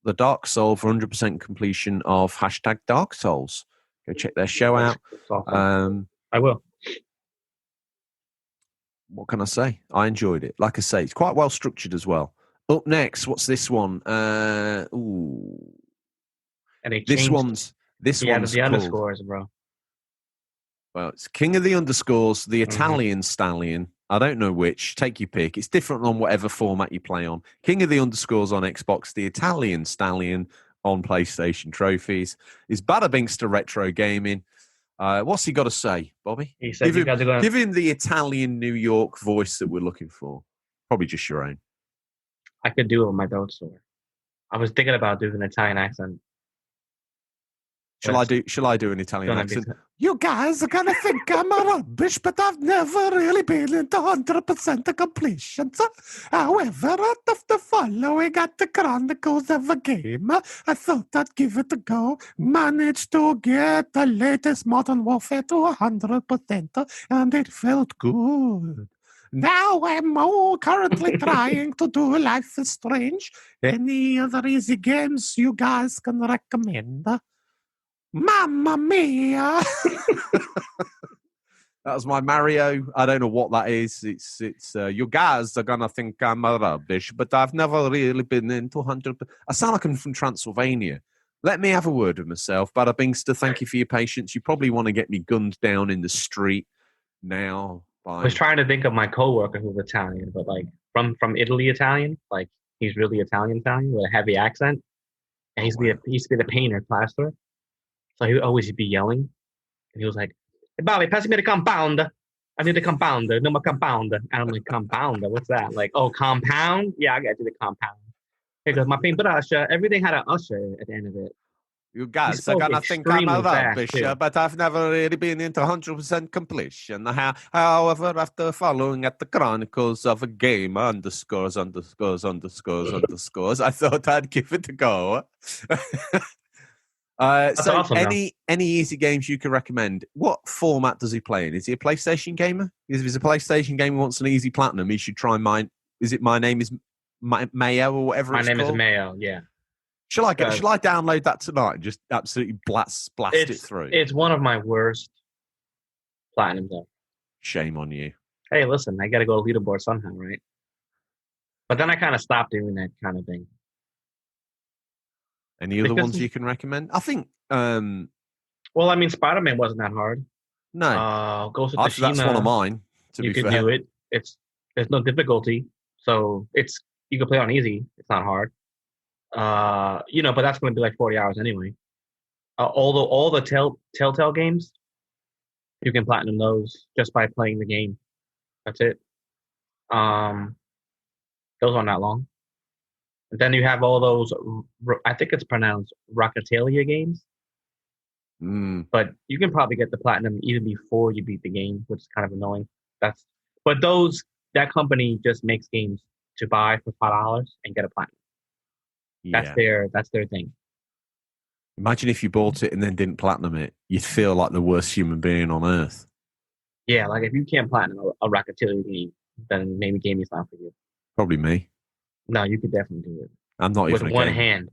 for 100% completion of #Dark Souls. Go check their show out. I will. What can I say? I enjoyed it. Like I say, it's quite well structured as well. Up next, what's this one? This one's the underscores, bro. Well, it's King of the Underscores, the Italian Stallion. I don't know which. Take your pick. It's different on whatever format you play on. King of the Underscores on Xbox, the Italian Stallion on PlayStation Trophies. Is Bada Binks to Retro Gaming. What's he got to say, Bobby? He said give him the Italian New York voice that we're looking for. Probably just your own. I could do it with my throat sore. I was thinking about doing an Italian accent. Shall I do an Italian Gonna accent? be- You guys are gonna think I'm a rubbish, but I've never really been into 100% completion. However, out of the following at the Chronicles of a game, I thought I'd give it a go. Managed to get the latest Modern Warfare to 100%, and it felt good. Now I'm currently trying to do Life is Strange. Any other easy games you guys can recommend? Mamma mia! That was my Mario. I don't know what that is. It's you guys are gonna think I'm a rubbish, but I've never really been into 100. I sound like I'm from Transylvania. Let me have a word with myself. Bada Bingster, thank you for your patience. You probably want to get me gunned down in the street now. I was trying to think of my coworker who's Italian, but like from Italy Italian, like he's really Italian with a heavy accent. And he used to be the painter, plasterer. So he would always be yelling. And he was like, "Hey, Bobby, pass me the compounder. I need a compounder. No more compounder." And I'm like, "Compounder? What's that?" Like, "Oh, compound? Yeah, I got you the compound." Here goes my paintbrush. Everything had an usher at the end of it. You guys are gonna think I'm a extremely fast, rubbish, too. but I've never really been into 100% completion. However, after following at the Chronicles of a game, underscores, I thought I'd give it a go. So awesome, any easy games you can recommend? What format does he play in? Is he a PlayStation gamer? If he's a PlayStation gamer who wants an easy platinum, he should try mine. Is it My Name is Mayo or whatever My it's name called? is Mayo, yeah. Shall I download that tonight and just absolutely blast it through? It's one of my worst platinums ever. Shame on you. Hey, listen, I got to go to leaderboard somehow, right? But then I kind of stopped doing that kind of thing. Any other ones you can recommend? I think. Well, I mean, Spider-Man wasn't that hard. No. Ghost of Tsushima. That's one of mine. You could do it. There's no difficulty, so you can play on easy. It's not hard. But that's going to be like 40 hours anyway. Although all the Telltale games, you can platinum those just by playing the game. That's it. Those aren't that long. And then you have all those, I think it's pronounced Rocketalia games. But you can probably get the platinum even before you beat the game, which is kind of annoying. But that company just makes games to buy for $5 and get a platinum. Yeah. That's their thing. Imagine if you bought it and then didn't platinum it. You'd feel like the worst human being on earth. Yeah, like if you can't platinum a Rocketalia game, then maybe gaming's not for you. Probably me. No, you could definitely do it. I'm not even a gamer. With one hand.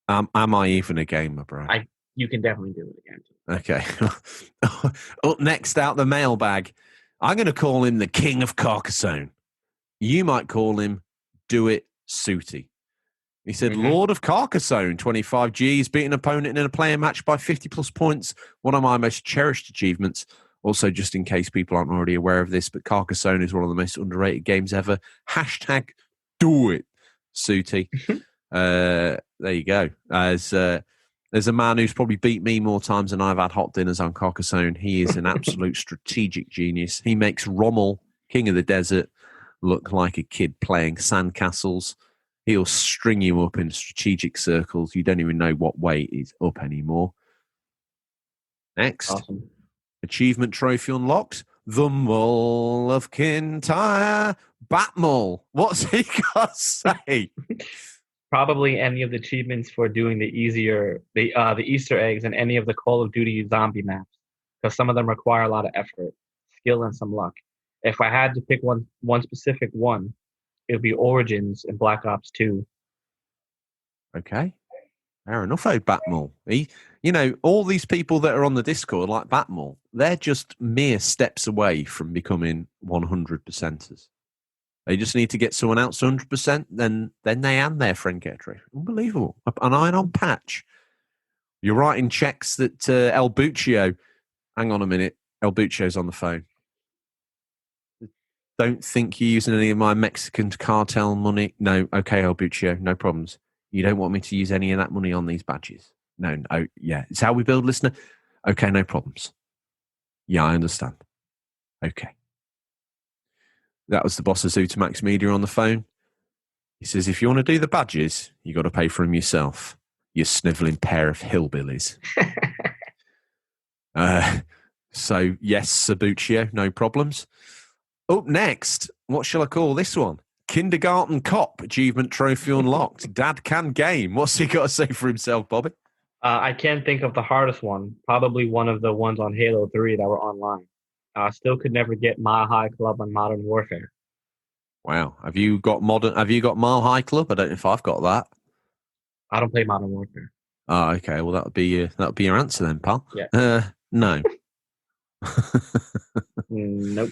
Am I even a gamer, bro? You can definitely do it again. Okay. Up next out the mailbag, I'm going to call him the King of Carcassonne. You might call him Do It Sooty. He said, Lord of Carcassonne, 25 Gs, beat an opponent in a player match by 50+ points. One of my most cherished achievements. Also, just in case people aren't already aware of this, but Carcassonne is one of the most underrated games ever. Hashtag Do It Sooty. There you go. As a man who's probably beat me more times than I've had hot dinners on Carcassonne, he is an absolute strategic genius. He makes Rommel, King of the Desert, look like a kid playing sandcastles. He'll string you up in strategic circles. You don't even know what way is up anymore. Next. Awesome. Achievement trophy unlocked. The Mull of Kintyre. Batmull. What's he got to say? Probably any of the achievements for doing the Easter eggs in any of the Call of Duty zombie maps, because some of them require a lot of effort, skill, and some luck. If I had to pick one specific one, it would be Origins in Black Ops 2. Okay. Fair enough, Batmull. All these people that are on the Discord, like Batmull, they're just mere steps away from becoming 100%ers. They just need to get someone else 100%, then they and their friend get a trophy. Unbelievable. An iron-on patch. You're writing checks that El Buccio... Hang on a minute. El Buccio's on the phone. Don't think you're using any of my Mexican cartel money. No, okay, El Buccio, no problems. You don't want me to use any of that money on these badges? No, yeah. It's how we build, listener. Okay, no problems. Yeah, I understand. Okay. That was the boss of Zootamax Media on the phone. He says, if you want to do the badges, you got to pay for them yourself. You snivelling pair of hillbillies. So, yes, Sabuccio, no problems. Up next, what shall I call this one? Kindergarten Cop, achievement trophy unlocked. Dad can game. What's he got to say for himself, Bobby? I can't think of the hardest one. Probably one of the ones on Halo 3 that were online. Still could never get Mile High Club on Modern Warfare. Wow. Have you got Mile High Club? I don't know if I've got that. I don't play Modern Warfare. Oh, okay. Well, that would be your answer then, pal. Yeah. No. Nope.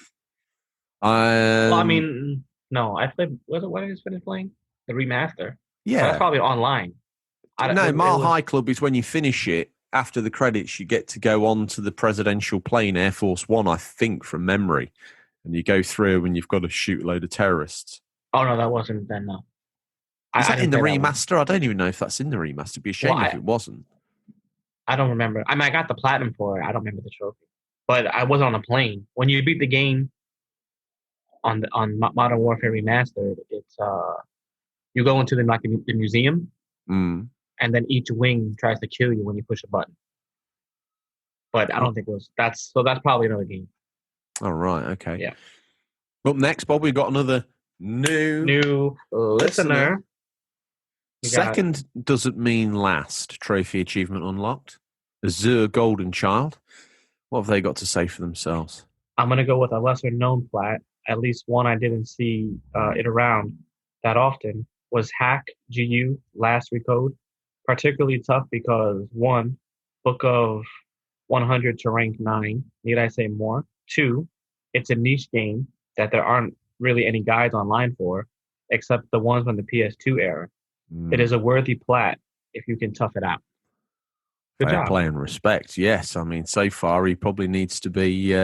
Well, I mean, no. I played. What did I finish playing? The remaster. Yeah. So that's probably online. Mile High Club is when you finish it. After the credits, you get to go on to the presidential plane, Air Force One, I think, from memory. And you go through and you've got to shoot a load of terrorists. Oh, no, that wasn't then, no. Is that in the remaster? I don't even know if that's in the remaster. It'd be a shame if it wasn't. I don't remember. I mean, I got the platinum for it. I don't remember the trophy. But I was on a plane. When you beat the game on Modern Warfare Remastered, it's you go into the museum, and then each wing tries to kill you when you push a button. But I don't think it was. That's probably another game. Oh, right. Okay. Yeah. Up next, Bob, we've got another new listener. Second doesn't mean last. Trophy achievement unlocked. Azure Golden Child. What have they got to say for themselves? I'm going to go with a lesser known plat. At least one I didn't see it around that often was Hack GU Last Recode. Particularly tough because 1, book of 100 to rank 9. Need I say more? 2, it's a niche game that there aren't really any guides online for, except the ones from the PS2 era. It is a worthy plat if you can tough it out. Good job. Play and respect, yes. I mean, so far he probably needs to be...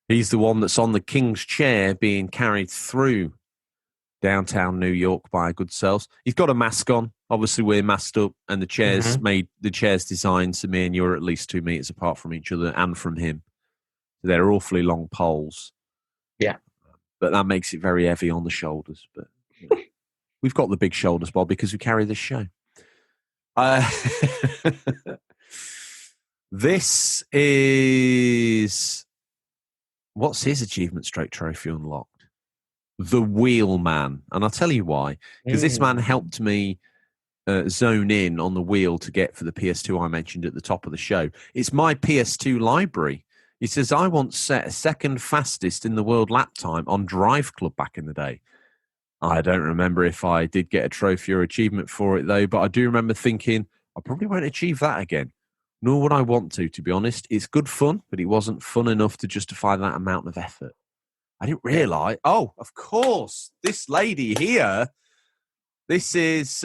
he's the one that's on the king's chair being carried through downtown New York by good selves. He's got a mask on. Obviously, we're masked up, and the chairs designed so me and you are at least 2 meters apart from each other and from him. They're awfully long poles. Yeah. But that makes it very heavy on the shoulders. But we've got the big shoulders, Bob, because we carry this show. This is... What's his achievement stroke trophy unlocked? The Wheelman. And I'll tell you why. Because this man helped me zone in on the wheel to get for the PS2 I mentioned at the top of the show. It's my PS2 library. He says, I once set a second fastest in the world lap time on Drive Club back in the day. I don't remember if I did get a trophy or achievement for it, though, but I do remember thinking, I probably won't achieve that again. Nor would I want to be honest. It's good fun, but it wasn't fun enough to justify that amount of effort. I didn't realise. Oh, of course, this lady here, this is...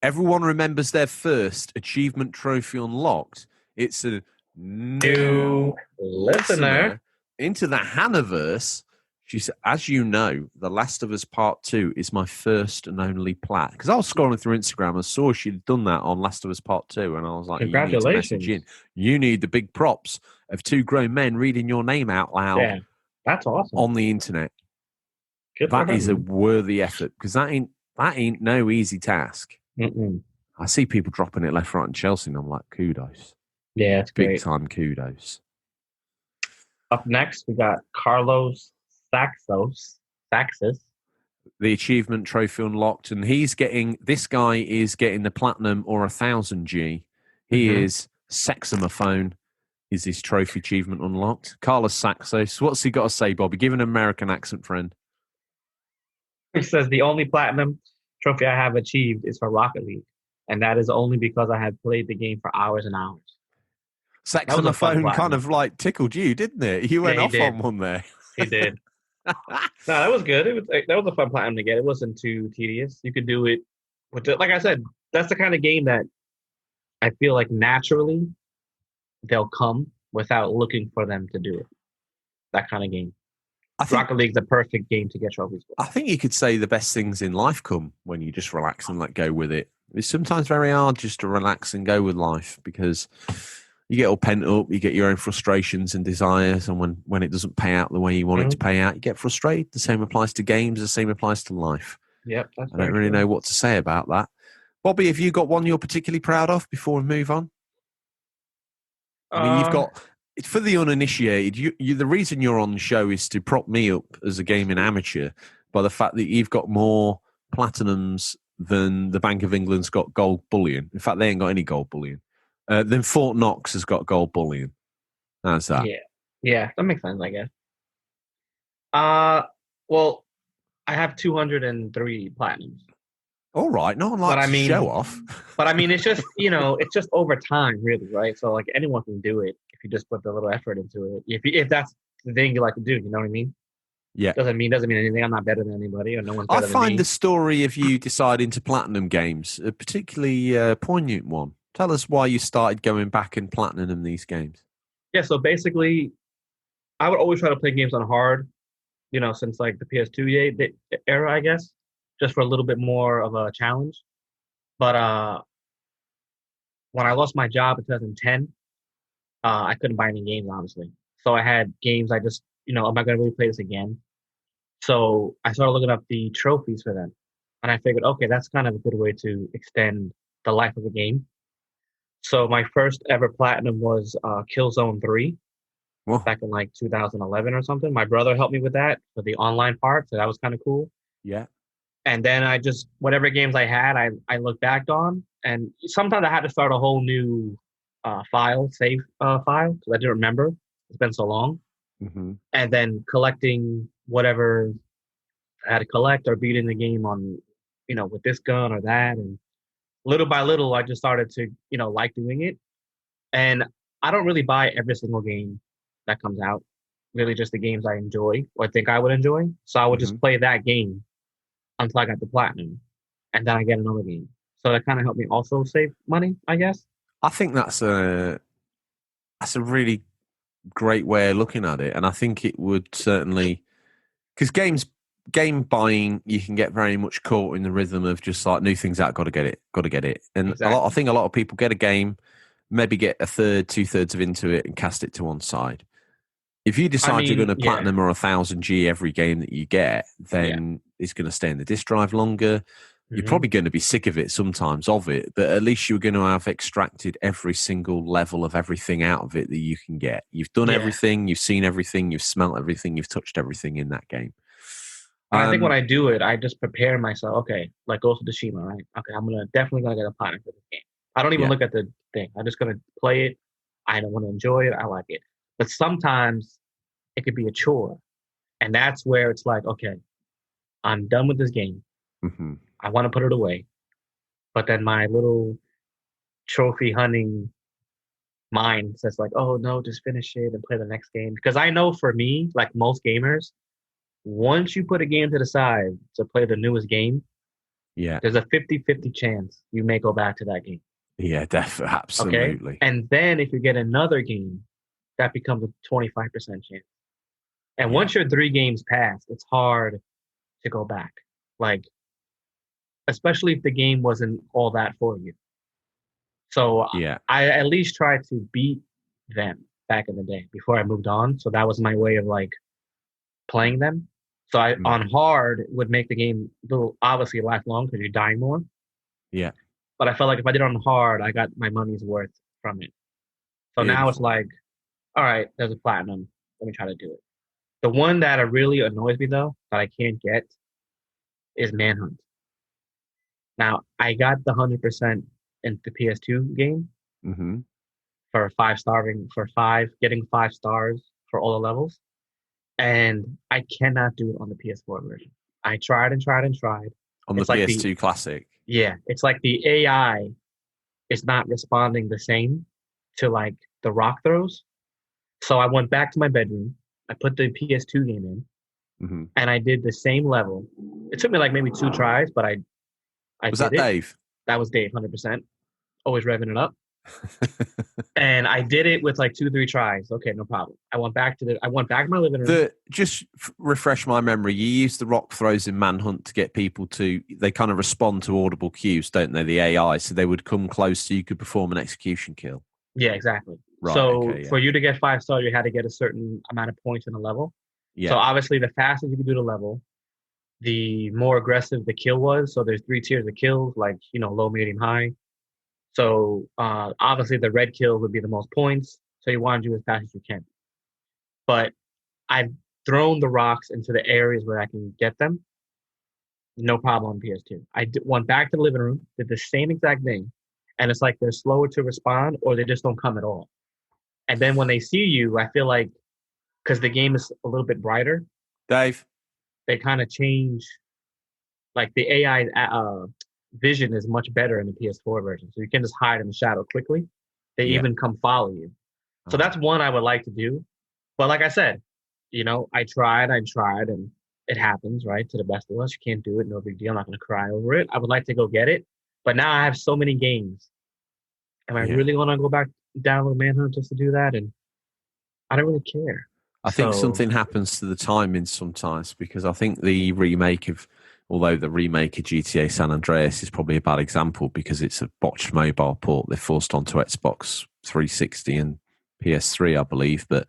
everyone remembers their first achievement trophy unlocked. It's a new listener into the Hanaverse. She said, as you know, The Last of Us Part 2 is my first and only plat. Because I was scrolling through Instagram and saw she'd done that on Last of Us Part 2. And I was like, congratulations. You need to message in. You need the big props of 2 grown men reading your name out loud. Yeah, that's awesome. On the internet. Good that is a worthy effort. Because that ain't no easy task. I see people dropping it left, right, and Chelsea, and I'm like, kudos. Yeah, it's big great. Time kudos. Up next, we got Carlos Saxos. The achievement trophy unlocked, and this guy is getting the platinum or 1000G. He is Sexomophone. Is his trophy achievement unlocked? Carlos Saxos. What's he got to say, Bobby? Give an American accent, friend. He says the only platinum trophy I have achieved is for Rocket League, and that is only because I had played the game for hours and hours. Saxophone kind of like tickled you, didn't it? You went off on one there. He did. No, that was good. That was a fun platinum to get. It wasn't too tedious. You could do it with like I said, that's the kind of game that I feel like naturally they'll come without looking for them to do it. That kind of game. Rocket League's the perfect game to get trophies for. I think you could say the best things in life come when you just relax and let go with it. It's sometimes very hard just to relax and go with life because you get all pent up, you get your own frustrations and desires, and when it doesn't pay out the way you want it to pay out, you get frustrated. The same applies to games, the same applies to life. Yep, that's I don't really know what to say about that. Bobby, have you got one you're particularly proud of before we move on? I mean, you've got, for the uninitiated, the reason you're on the show is to prop me up as a gaming amateur by the fact that you've got more platinums than the Bank of England's got gold bullion. In fact, they ain't got any gold bullion. Then Fort Knox has got gold bullion. How's that? Yeah, that makes sense, I guess. Well, I have 203 platinums. All right, no one likes to show off. But I mean, it's just, it's just over time, really, right? So, like, anyone can do it if you just put the little effort into it. If that's the thing you like to do, you know what I mean? Yeah. Doesn't mean anything. I'm not better than anybody, or no one's better than me. I find the story of you deciding to platinum games a particularly poignant one. Tell us why you started going back and platinum these games. Yeah, so basically, I would always try to play games on hard, since like the PS2 era, I guess, just for a little bit more of a challenge. But when I lost my job in 2010, I couldn't buy any games, obviously. So I had games I just, am I going to really play this again? So I started looking up the trophies for them. And I figured, okay, that's kind of a good way to extend the life of a game. So my first ever platinum was Killzone 3 back in like 2011 or something. My brother helped me with that for the online part, so that was kind of cool. Yeah. And then I just, whatever games I had, I looked back on. And sometimes I had to start a whole new save file, because I didn't remember. It's been so long. Mm-hmm. And then collecting whatever I had to collect or beating the game on, with this gun or that. And little by little, I just started to, like doing it. And I don't really buy every single game that comes out. Really just the games I enjoy or think I would enjoy. So I would just play that game until I got the platinum. And then I get another game. So that kind of helped me also save money, I guess. I think that's a really great way of looking at it. And I think it would certainly, because game buying, you can get very much caught in the rhythm of just like new things out, got to get it. And exactly. I think a lot of people get a game, maybe get a third, 2/3 of into it and cast it to one side. If you decide you're going to platinum or 1000G every game that you get, then it's going to stay in the disk drive longer. You're probably going to be sick of it sometimes but at least you're going to have extracted every single level of everything out of it that you can get. You've done everything, you've seen everything, you've smelt everything, you've touched everything in that game. I think when I do it, I just prepare myself. Okay, like Ghost of Tsushima, right? Okay, I'm definitely gonna get a platinum for this game. I don't even look at the thing. I'm just gonna play it. I don't want to enjoy it. I like it. But sometimes it could be a chore, and that's where it's like, okay, I'm done with this game. Mm-hmm. I want to put it away, but then my little trophy hunting mind says like, oh no, just finish it and play the next game. Because I know for me, like most gamers, once you put a game to the side to play the newest game, there's a 50-50 chance you may go back to that game. Yeah, definitely, absolutely. Okay? And then if you get another game, that becomes a 25% chance. And once you're 3 games past, it's hard to go back. Like, especially if the game wasn't all that for you. So I at least tried to beat them back in the day before I moved on. So that was my way of like playing them. So on hard would make the game obviously last long because you're dying more. Yeah. But I felt like if I did it on hard, I got my money's worth from it. So now it's like, all right, there's a platinum. Let me try to do it. The one that really annoys me though, that I can't get, is Manhunt. Now I got the 100% in the PS2 game for getting 5 stars for all the levels. And I cannot do it on the PS4 version. I tried and tried and tried. On the PS2 Classic? Yeah. It's like the AI is not responding the same to like the rock throws. So I went back to my bedroom. I put the PS2 game in. And I did the same level. It took me like maybe 2 tries, but I was that Dave? That was Dave, 100%. Always revving it up. And I did it with like 2-3 tries. Okay, no problem. I went back to my living room. Just refresh my memory. You use the rock throws in Manhunt to get people to, they kind of respond to audible cues, don't they? The AI, so they would come close so you could perform an execution kill. Yeah, exactly. Right, So okay, yeah. for you to get 5-star, you had to get a certain amount of points in a level. Yeah. So obviously, the faster you could do the level, the more aggressive the kill was. So there's 3 tiers of kills, like low, medium, high. So obviously, the red kill would be the most points. So you want to do as fast as you can. But I've thrown the rocks into the areas where I can get them. No problem on PS2. Went back to the living room, did the same exact thing, and it's like they're slower to respond or they just don't come at all. And then when they see you, I feel like because the game is a little bit brighter, Dave? they kind of change. Like the AI vision is much better in the PS4 version, so you can just hide in the shadow quickly. They even come follow you. So that's one I would like to do. But like I said, I tried, and it happens, right? To the best of us. You can't do it. No big deal. I'm not going to cry over it. I would like to go get it. But now I have so many games. Am I really going to go back, download Manhunt just to do that? And I don't really care. I think something happens to the timing sometimes, because I think although the remake of GTA San Andreas is probably a bad example because it's a botched mobile port they forced onto Xbox 360 and PS3, I believe. But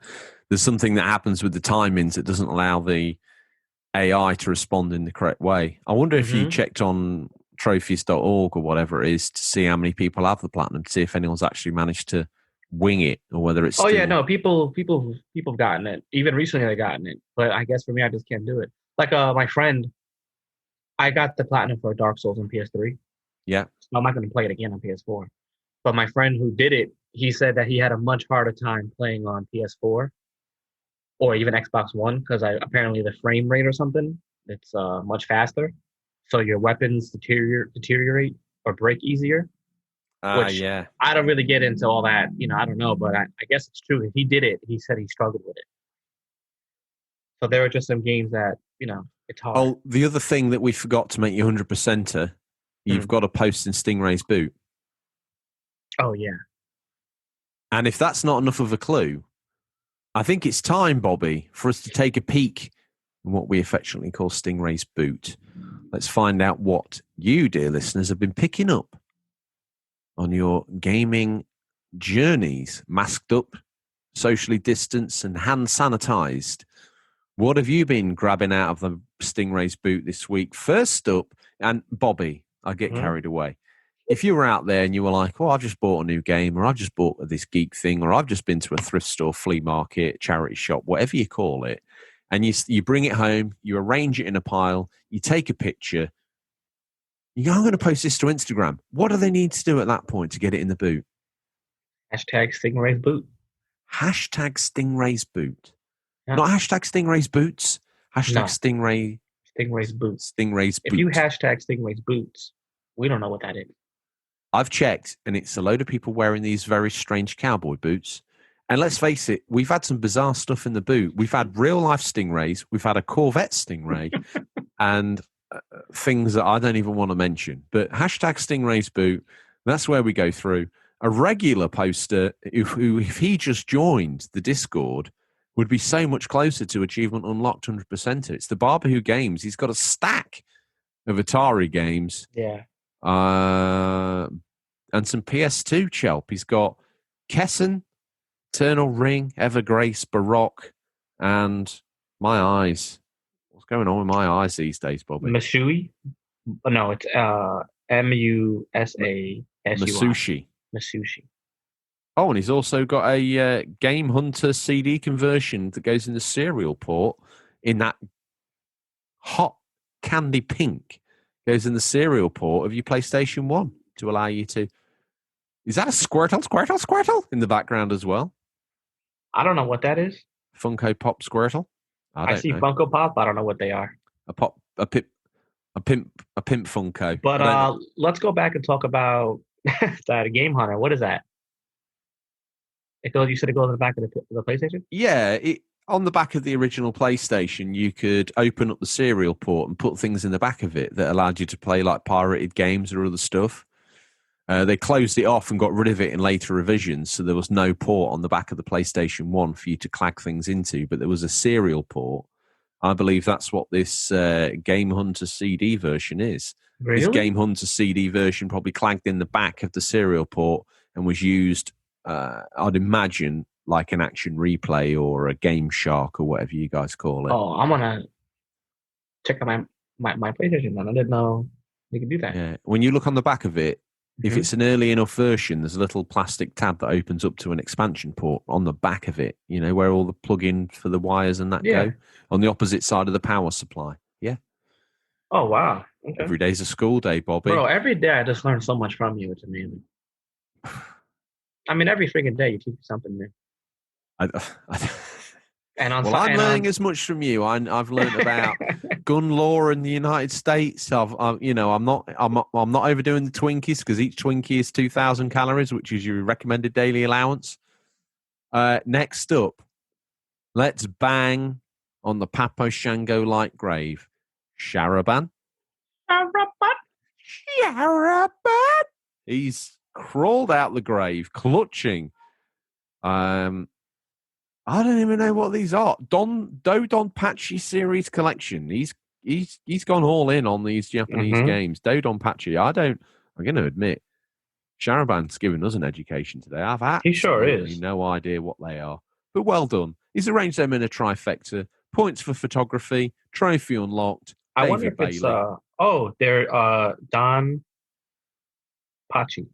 there's something that happens with the timings that doesn't allow the AI to respond in the correct way. I wonder if you checked on trophies.org or whatever it is to see how many people have the platinum, to see if anyone's actually managed to wing it or whether it's people have gotten it. Even recently they've gotten it. But I guess for me, I just can't do it. Like my friend, I got the platinum for Dark Souls on PS3. Yeah. So I'm not going to play it again on PS4. But my friend who did it, he said that he had a much harder time playing on PS4 or even Xbox One because apparently the frame rate or something, it's much faster. So your weapons deteriorate or break easier. Which I don't really get into all that. I don't know, but I guess it's true. If he did it, he said he struggled with it. So there are just some games that, it's hard. Oh, the other thing that we forgot to make you 100%er, you've got to post in Stingray's boot. Oh, yeah. And if that's not enough of a clue, I think it's time, Bobby, for us to take a peek in what we affectionately call Stingray's boot. Let's find out what you, dear listeners, have been picking up on your gaming journeys, masked up, socially distanced, and hand sanitized. What have you been grabbing out of the Stingray's boot this week? First up, and Bobby, I get carried away. If you were out there and you were like, oh, I've just bought a new game, or I've just bought this geek thing, or I've just been to a thrift store, flea market, charity shop, whatever you call it, and you bring it home, you arrange it in a pile, you take a picture, you go, I'm going to post this to Instagram. What do they need to do at that point to get it in the boot? Hashtag Stingray's boot. Hashtag Stingray's boot. Yeah. Not hashtag Stingray's boots. Hashtag Stingray's boots. Stingray's boot. If you hashtag Stingray's boots, we don't know what that is. I've checked, and it's a load of people wearing these very strange cowboy boots. And let's face it, we've had some bizarre stuff in the boot. We've had real-life Stingrays. We've had a Corvette Stingray. And things that I don't even want to mention. But hashtag Stingray's boot, that's where we go through. A regular poster, who if he just joined the Discord, would be so much closer to achievement unlocked 100%. It's the Barber Who Games. He's got a stack of Atari games. Yeah. And some PS2 chelp. He's got Kessen, Eternal Ring, Evergrace, Baroque, and My Eyes. What's going on with my eyes these days, Bobby? Masui? Oh, no, it's Musasui. Masushi. Oh, and he's also got a Game Hunter CD conversion that goes in the serial port in that hot candy pink. Goes in the serial port of your PlayStation 1 to allow you to... Is that a Squirtle in the background as well? I don't know what that is. Funko Pop Squirtle? I see Funko Pop. I don't know what they are. A pimp Funko. But let's go back and talk about that Game Hunter. What is that? You said it goes in the back of the PlayStation? Yeah, on the back of the original PlayStation, you could open up the serial port and put things in the back of it that allowed you to play like pirated games or other stuff. They closed it off and got rid of it in later revisions, so there was no port on the back of the PlayStation 1 for you to clag things into, but there was a serial port. I believe that's what this Game Hunter CD version is. Really? This Game Hunter CD version probably clagged in the back of the serial port and was used I'd imagine like an action replay or a Game Shark or whatever you guys call it. Oh, I'm gonna check out my PlayStation then. I didn't know you could do that. Yeah. When you look on the back of it, if Mhm. it's an early enough version, there's a little plastic tab that opens up to an expansion port on the back of it, you know, where all the plug-in for the wires and that Yeah. go, on the opposite side of the power supply. Yeah. Oh wow. Okay. Every day's a school day, Bobby. Bro, every day I just learn so much from you. It's amazing. I mean, every freaking day you teach me something new. And on Well, I'm learning as much from you. I've learned about gun law in the United States. I'm not overdoing the Twinkies because each Twinkie is 2,000 calories, which is your recommended daily allowance. Next up, let's bang on the Papo Shango light grave. Sharaban. He's crawled out the grave, clutching. I don't even know what these are. Dodonpachi series collection. He's gone all in on these Japanese games. Dodonpachi. I'm going to admit, Sharaban's given us an education today. I've absolutely no idea what they are. But well done. He's arranged them in a trifecta. Points for photography. Trophy unlocked. I wonder if Bailey. they're Don Pachi.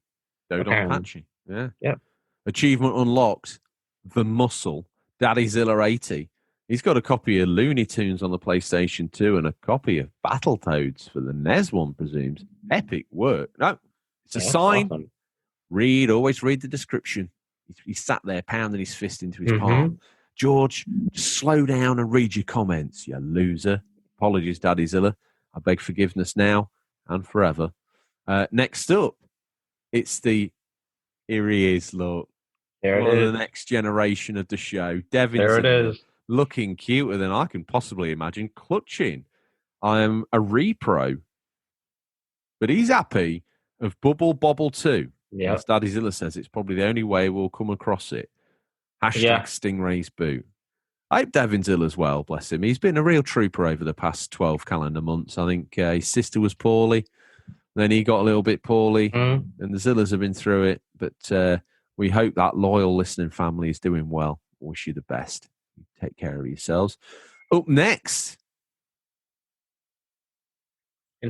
Dodonpachi. Yeah. Yep. Achievement unlocked. The Muscle. Daddyzilla 80. He's got a copy of Looney Tunes on the PlayStation 2 and a copy of Battletoads for the NES one, presumes. Epic work. No, it's a sign. Awesome. Always read the description. He sat there pounding his fist into his palm. George, just slow down and read your comments, you loser. Apologies, Daddyzilla. I beg forgiveness now and forever. Next up, it's the here he is, look. There it is. The next generation of the show. Devin. There it is. Looking cuter than I can possibly imagine. Clutching. I am a repro. But he's happy of Bubble Bobble 2. Yeah. As Daddyzilla says, it's probably the only way we'll come across it. Stingrays boot. I hope Devin's ill as well, bless him. He's been a real trooper over the past 12 calendar months. I think his sister was poorly. Then he got a little bit poorly. And the Zillas have been through it. But we hope that loyal listening family is doing well. Wish you the best. Take care of yourselves. Up next,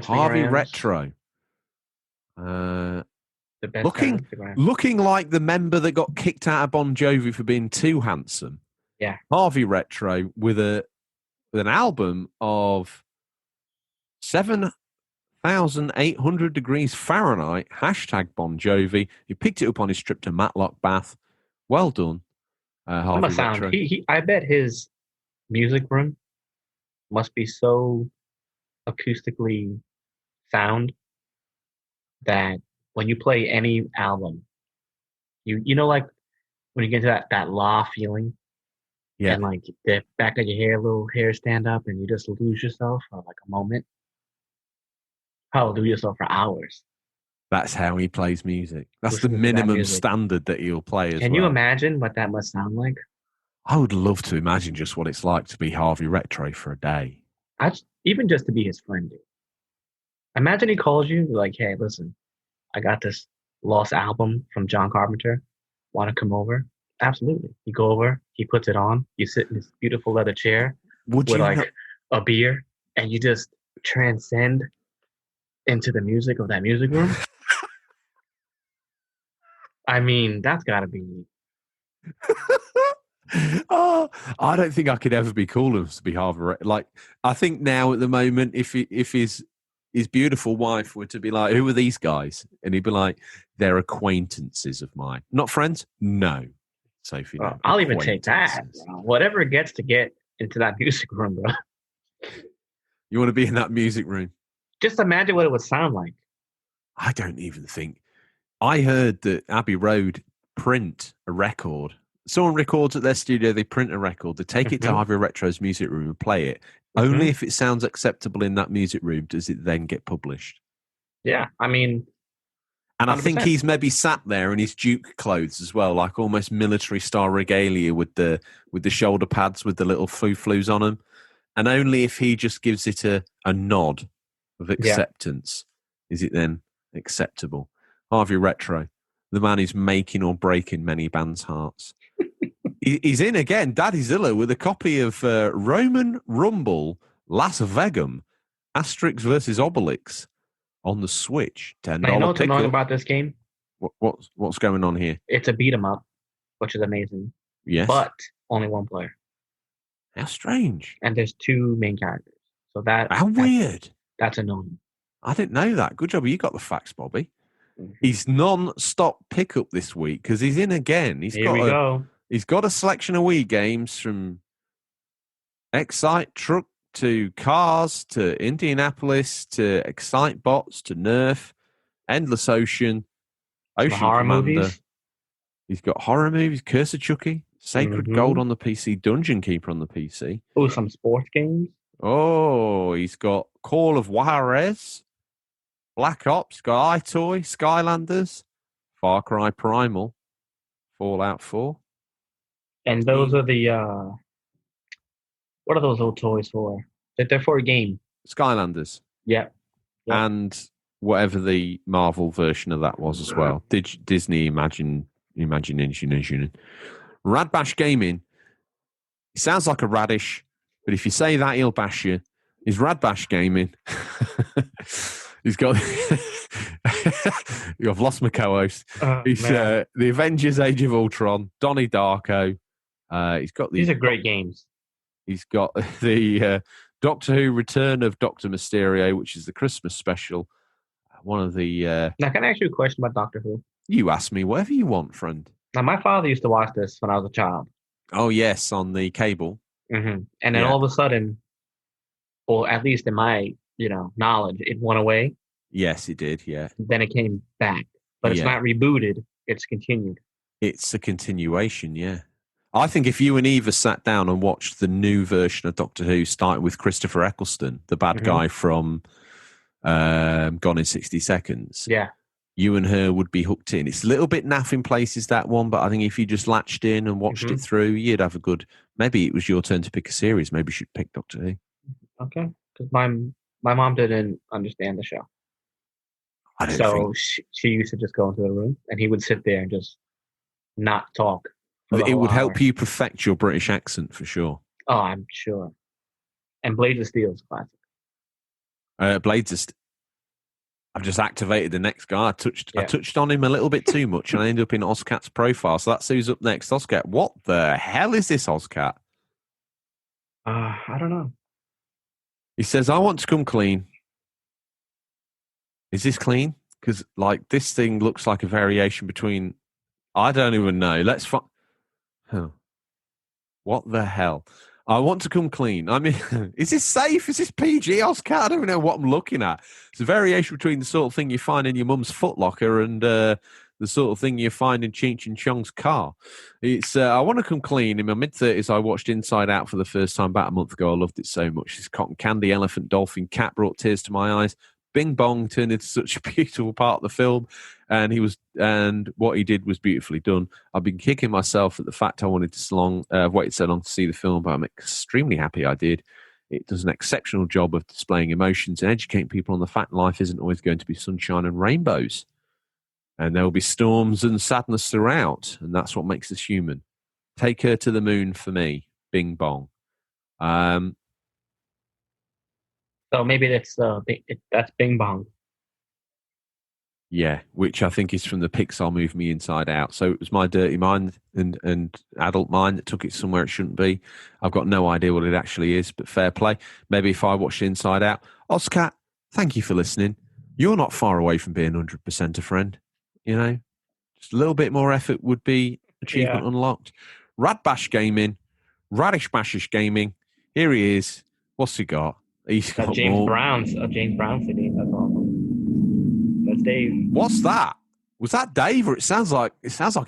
Harvey Retro. Looking like the member that got kicked out of Bon Jovi for being too handsome. Yeah. Harvey Retro with an album of 7,800 degrees Fahrenheit, #Bon Jovi. He picked it up on his trip to Matlock Bath. Well done, Harvey Retro. I bet his music room must be so acoustically sound that when you play any album, you know, like when you get to that law feeling, and like the back of your hair, little hair stand up, and you just lose yourself for like a moment. I'll do yourself for hours. That's how he plays music. That's the minimum standard that he'll play as well. Can you imagine what that must sound like? I would love to imagine just what it's like to be Harvey Retro for a day. Even just to be his friend, dude. Imagine he calls you like, hey, listen, I got this lost album from John Carpenter. Want to come over? Absolutely. You go over, he puts it on, you sit in this beautiful leather chair with like a beer, and you just transcend into the music of that music room. I mean, that's got to be... Oh, I don't think I could ever be cool enough to be Harvey. Like, I think now at the moment, if his beautiful wife were to be like, who are these guys? And he'd be like, they're acquaintances of mine. Not friends? No. Sophie, I'll even take that. Whatever it gets to get into that music room, bro. You want to be in that music room? Just imagine what it would sound like. I don't even think. I heard that Abbey Road print a record. Someone records at their studio, they print a record, they take it to Harvey Retro's music room and play it. Only if it sounds acceptable in that music room does it then get published. Yeah, I mean... And 100%. I think he's maybe sat there in his Duke clothes as well, like almost military style regalia with the shoulder pads with the little foo-floos on them. And only if he just gives it a nod of acceptance is it then acceptable. Harvey Retro, the man who's making or breaking many bands' hearts. He's in again, Daddy Zilla, with a copy of Roman Rumble Las Vegum, Asterix versus Obelix on the Switch. $10 I know what's annoying pickup. about this game. What's going on here? It's a beat 'em up, which is amazing. Yes. But only one player. How strange. And there's 2 main characters. So How weird. That's annoying. I didn't know that. Good job. You got the facts, Bobby. Mm-hmm. He's non-stop pickup this week because he's in again. He's got a selection of Wii games from Excite Truck to Cars to Indianapolis to Excite Bots to Nerf, Endless Ocean, Ocean horror Commander. Movies. He's got horror movies, Curse of Chucky, Sacred Gold on the PC, Dungeon Keeper on the PC. Oh, some sports games. Oh, he's got Call of Juarez, Black Ops, got iToy, Skylanders, Far Cry Primal, Fallout 4. And those are the what are those old toys for? They're for a game. Skylanders. Yeah. And whatever the Marvel version of that was as well. Disney Imagination. Rad Bash Gaming. He sounds like a radish, but if you say that, he'll bash you. He's Rad Bash Gaming. He's got... I've lost my co-host. He's the Avengers Age of Ultron, Donnie Darko. He's got these are great games. He's got the Doctor Who Return of Doctor Mysterio, which is the Christmas special. One of the... Now, can I ask you a question about Doctor Who? You ask me whatever you want, friend. Now, my father used to watch this when I was a child. Oh, yes, on the cable. Mm-hmm. And then all of a sudden, or at least in my knowledge, it went away. Yes, it did, yeah. Then it came back. But it's not rebooted. It's continued. It's a continuation, yeah. I think if you and Eva sat down and watched the new version of Doctor Who, starting with Christopher Eccleston, the bad guy from Gone in 60 Seconds, you and her would be hooked in. It's a little bit naff in places, that one, but I think if you just latched in and watched it through, you'd have a good... Maybe it was your turn to pick a series. Maybe you should pick Doctor Who. Okay. Because my mom didn't understand the show. She used to just go into the room, and he would sit there and just not talk. It would help you perfect your British accent, for sure. Oh, I'm sure. And Blades of Steel is classic. Blades of Steel. I've just activated the next guy. I touched on him a little bit too much, and I ended up in Ozcat's profile. So that's who's up next. Ozcat. What the hell is this, Ozcat? I don't know. He says, I want to come clean. Is this clean? Because, this thing looks like a variation between... I don't even know. Let's find... What the hell? I want to come clean. I mean, is this safe? Is this PG, Oscar? I don't know what I'm looking at. It's a variation between the sort of thing you find in your mum's footlocker and the sort of thing you find in Cheech and Chong's car. It's I want to come clean. In my mid-30s, I watched Inside Out for the first time about a month ago. I loved it so much. This cotton candy, elephant, dolphin, cat brought tears to my eyes. Bing Bong turned into such a beautiful part of the film, and what he did was beautifully done. I've been kicking myself at the fact I waited so long to see the film, but I'm extremely happy I did. It does an exceptional job of displaying emotions and educating people on the fact life isn't always going to be sunshine and rainbows, and there will be storms and sadness throughout, and that's what makes us human. Take her to the moon for me, Bing Bong. So maybe that's Bing Bong. Yeah, which I think is from the Pixar movie Inside Out. So it was my dirty mind and adult mind that took it somewhere it shouldn't be. I've got no idea what it actually is, but fair play. Maybe if I watched Inside Out. Oscar, thank you for listening. You're not far away from being 100% a friend. Just a little bit more effort would be achievement unlocked. Rad Bash Gaming, Radish Bashish Gaming. Here he is. What's he got? He's got James Brown CD. That's awesome. That's Dave. What's that? Was that Dave? Or it sounds like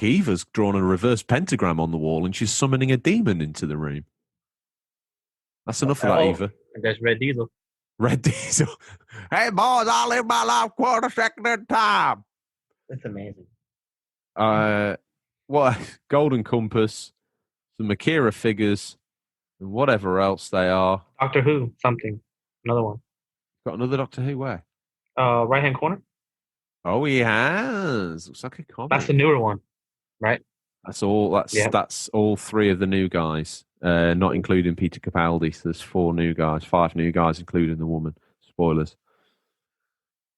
Eva's drawn a reverse pentagram on the wall and she's summoning a demon into the room. That's enough of that, Eva. And there's Red Diesel. Red Diesel. Hey, boys, I live my life quarter second at a time. That's amazing. What? Golden Compass, some Akira figures, and whatever else they are. Doctor Who, something. Another one. Got another Doctor Who? Where? Right-hand corner. Oh, he has. Looks like a comic. That's the newer one, right? That's all. That's all three of the new guys, not including Peter Capaldi. So there's 5 new guys, including the woman. Spoilers.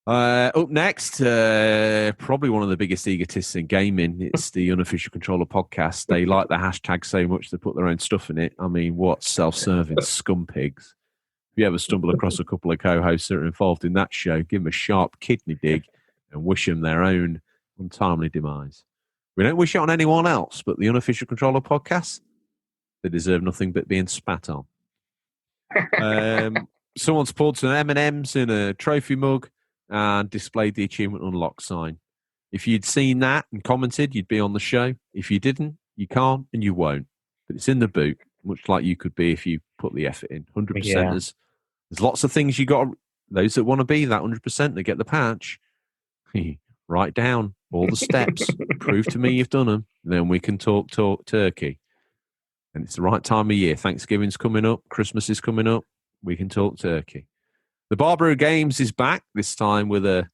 Up next, probably one of the biggest egotists in gaming. It's the Unofficial Controller podcast. They like the hashtag so much they put their own stuff in it. I mean, what self-serving scumpigs. If you ever stumble across a couple of co-hosts that are involved in that show, give them a sharp kidney dig and wish them their own untimely demise. We don't wish it on anyone else, but the Unofficial Controller podcast, they deserve nothing but being spat on. Someone's poured some M&Ms in a trophy mug and displayed the achievement unlock sign. If you'd seen that and commented, you'd be on the show. If you didn't, you can't and you won't. But it's in the boot, much like you could be if you put the effort in. 100%. Yeah. There's lots of things you got. Those that want to be that 100%, they get the patch. Write down all the steps. Prove to me you've done them. Then we can talk turkey. And it's the right time of year. Thanksgiving's coming up. Christmas is coming up. We can talk turkey. The Barbaro Games is back, this time with a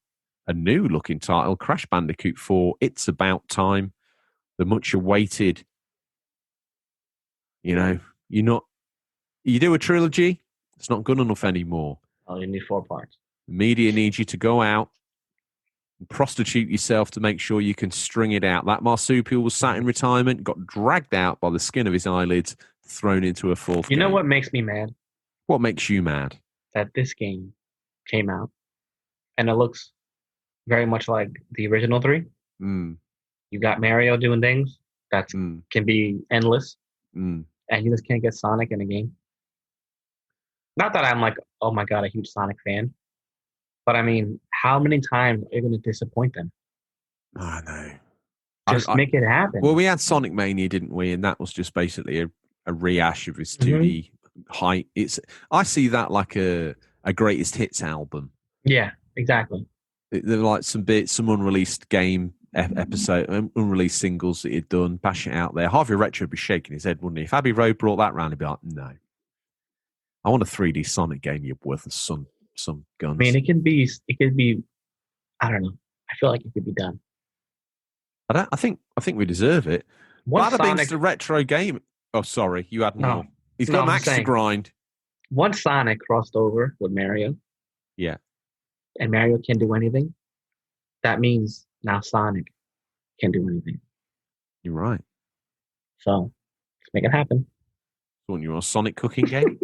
new-looking title, Crash Bandicoot 4, It's About Time. The much-awaited, you do a trilogy, it's not good enough anymore. Oh, you need 4 parts. The media needs you to go out and prostitute yourself to make sure you can string it out. That marsupial was sat in retirement, got dragged out by the skin of his eyelids, thrown into a 4th game. You know what makes me mad? What makes you mad? That this game came out and it looks very much like the original 3. You got Mario doing things that can be endless, and you just can't get Sonic in a game. Not that I'm like, oh my god, a huge Sonic fan, but I mean, how many times are you going to disappoint them? I know. Just make it happen. Well, we had Sonic Mania, didn't we? And that was just basically a rehash of his 2D height. I see that like a greatest hits album. Yeah, exactly. They're like some unreleased game episode, unreleased singles that he'd done, bash it out there. Harvey Retro would be shaking his head, wouldn't he? If Abbey Road brought that round, he'd be like, no. I want a 3D Sonic game, you're worth of some guns. I mean, it could be, I don't know. I feel like it could be done. I think we deserve it. Bada Bing's the retro game. Oh, sorry, you had more. He's got max to grind. Once Sonic crossed over with Mario, and Mario can do anything, that means now Sonic can do anything. You're right. So let's make it happen. Want you on a Sonic cooking game?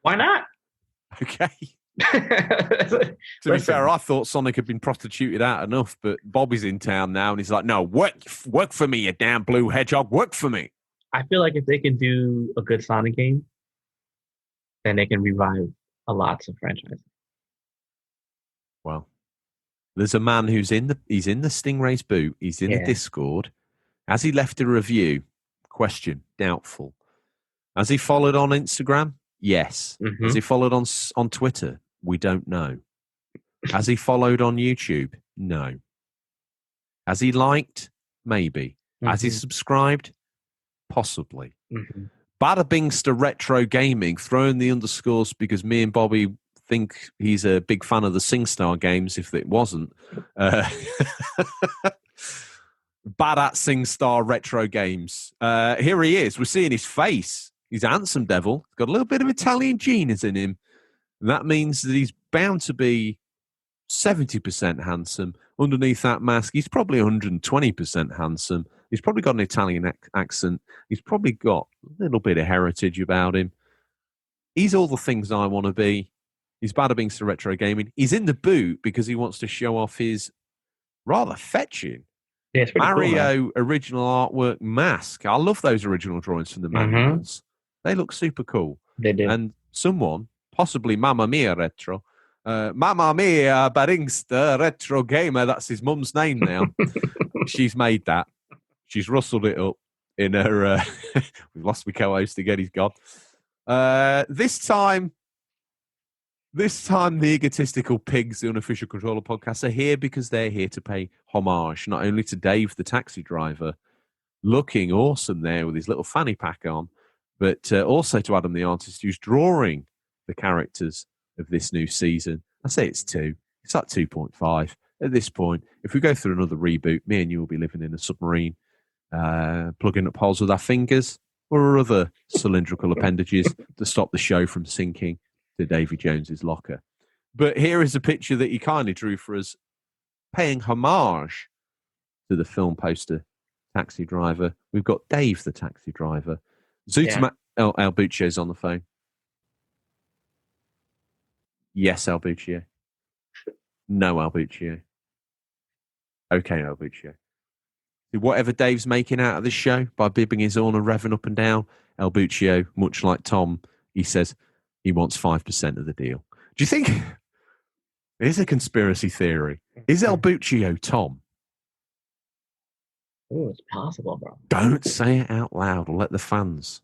Why not? Okay. To be fair, I thought Sonic had been prostituted out enough, but Bobby's in town now, and he's like, "No, work for me, you damn blue hedgehog, work for me." I feel like if they can do a good Sonic game, then they can revive a lots of franchises. Well, there's a man he's in the Stingrays boot. He's in the Discord. Has he left a review? Question, doubtful. Has he followed on Instagram? Yes. Mm-hmm. Has he followed on Twitter? We don't know. Has he followed on YouTube? No. Has he liked? Maybe. Mm-hmm. Has he subscribed? Possibly. Mm-hmm. Bada Bingster Retro Gaming, throwing the underscores because me and Bobby think he's a big fan of the SingStar games, if it wasn't. Bad at SingStar Retro Games. Here he is. We're seeing his face. He's a handsome devil. He's got a little bit of Italian genes in him. And that means that he's bound to be 70% handsome. Underneath that mask, he's probably 120% handsome. He's probably got an Italian accent. He's probably got a little bit of heritage about him. He's all the things I want to be. He's Bada Bingster Retro Gaming. He's in the boot because he wants to show off his rather fetching Mario original artwork mask. I love those original drawings from the manuals. They look super cool. They do. And someone, possibly Mamma Mia Retro, Mamma Mia Bingster Retro Gamer, that's his mum's name now. She's made that. She's rustled it up in her... we've lost my co-host again, he's gone. This time, the egotistical pigs, the Unofficial Controller podcast, are here because they're here to pay homage, not only to Dave, the taxi driver, looking awesome there with his little fanny pack on, but also to Adam, the artist, who's drawing the characters of this new season. I say it's 2. It's like 2.5. at this point, if we go through another reboot, me and you will be living in a submarine, plugging up holes with our fingers or other cylindrical appendages to stop the show from sinking to Davy Jones's locker. But here is a picture that he kindly drew for us, paying homage to the film poster Taxi Driver. We've got Dave the Taxi Driver. Albuccio's on the phone. Yes, Albuccio. No, Albuccio. Okay, Albuccio. Whatever Dave's making out of this show by bibbing his horn and revving up and down, Albuccio, much like Tom, he says he wants 5% of the deal. Do you think... Here's a conspiracy theory. Is Albuccio Tom? Oh, it's possible, bro. Don't say it out loud or let the fans.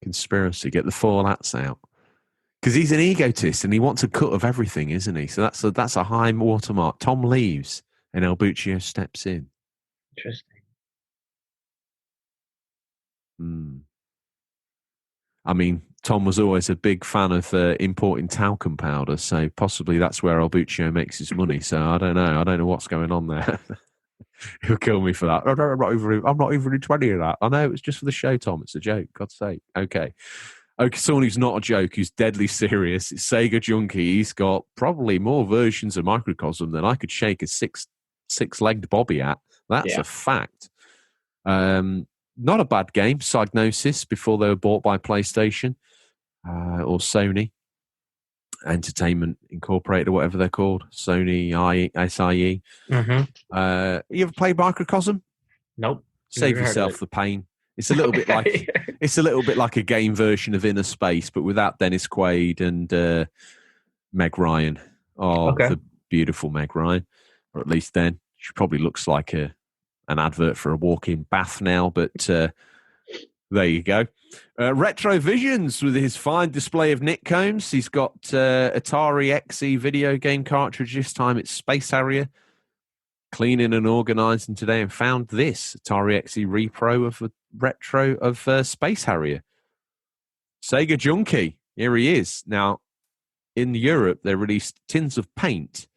Conspiracy, get the four hats out. Because he's an egotist and he wants a cut of everything, isn't he? So that's a high watermark. Tom leaves and Albuccio steps in. Interesting. I mean, Tom was always a big fan of importing talcum powder, so possibly that's where Albuccio makes his money. So I don't know. I don't know what's going on there. He'll kill me for that. I'm not even into any of that. I know, it's just for the show, Tom. It's a joke. God's sake. Okay, someone who's not a joke, who's deadly serious. It's Sega Junkie. He's got probably more versions of Microcosm than I could shake a six-legged Bobby at. That's a fact. Not a bad game. Psygnosis, before they were bought by PlayStation or Sony Entertainment Incorporated or whatever they're called. Sony SIE. Mm-hmm. You ever played Microcosm? Nope. Save yourself the pain. It's a little bit like a game version of Inner Space, but without Dennis Quaid and Meg Ryan. Oh, the beautiful Meg Ryan, or at least then she probably looks like an advert for a walk-in bath now. But there you go. Retro Visions with his fine display of Nick Combs. He's got Atari XE video game cartridge. This time it's Space Harrier. Cleaning and organising today and found this Atari XE repro of a retro of Space Harrier. Sega Junkie, here he is. Now, in Europe, they released tins of paint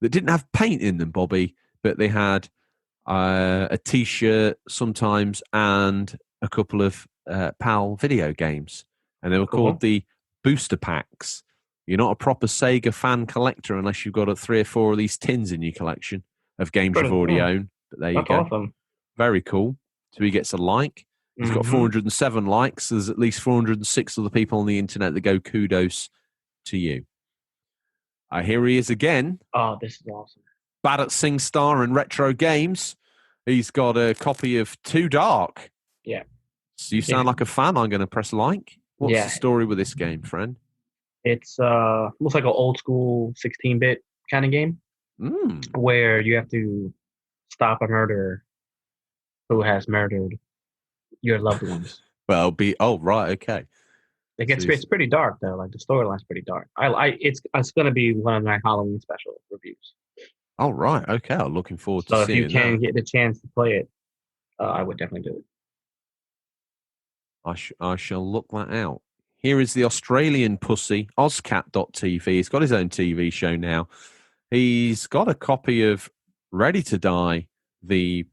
that didn't have paint in them, Bobby, but they had a T-shirt sometimes and a couple of PAL video games. And they were called the booster packs. You're not a proper Sega fan collector unless you've got 3 or 4 of these tins in your collection of games you've already owned. But there you go. Awesome. Very cool. So he gets a like. He's got 407 likes. There's at least 406 other people on the internet that go kudos to you. Here he is again. Oh, this is awesome. Bad at SingStar and retro games. He's got a copy of Too Dark. Yeah. So you sound like a fan. I'm going to press like. What's the story with this game, friend? It's looks like an old school 16-bit kind of game where you have to stop a murderer who has murdered your loved ones. Well, okay. It's pretty dark though. Like the storyline's pretty dark. It's going to be one of my Halloween special reviews. Oh, right. Okay. I'm looking forward to seeing it. So if you can get the chance to play it, I would definitely do it. I shall look that out. Here is the Australian pussy, Ozcat.tv. He's got his own TV show now. He's got a copy of Ready to Die, the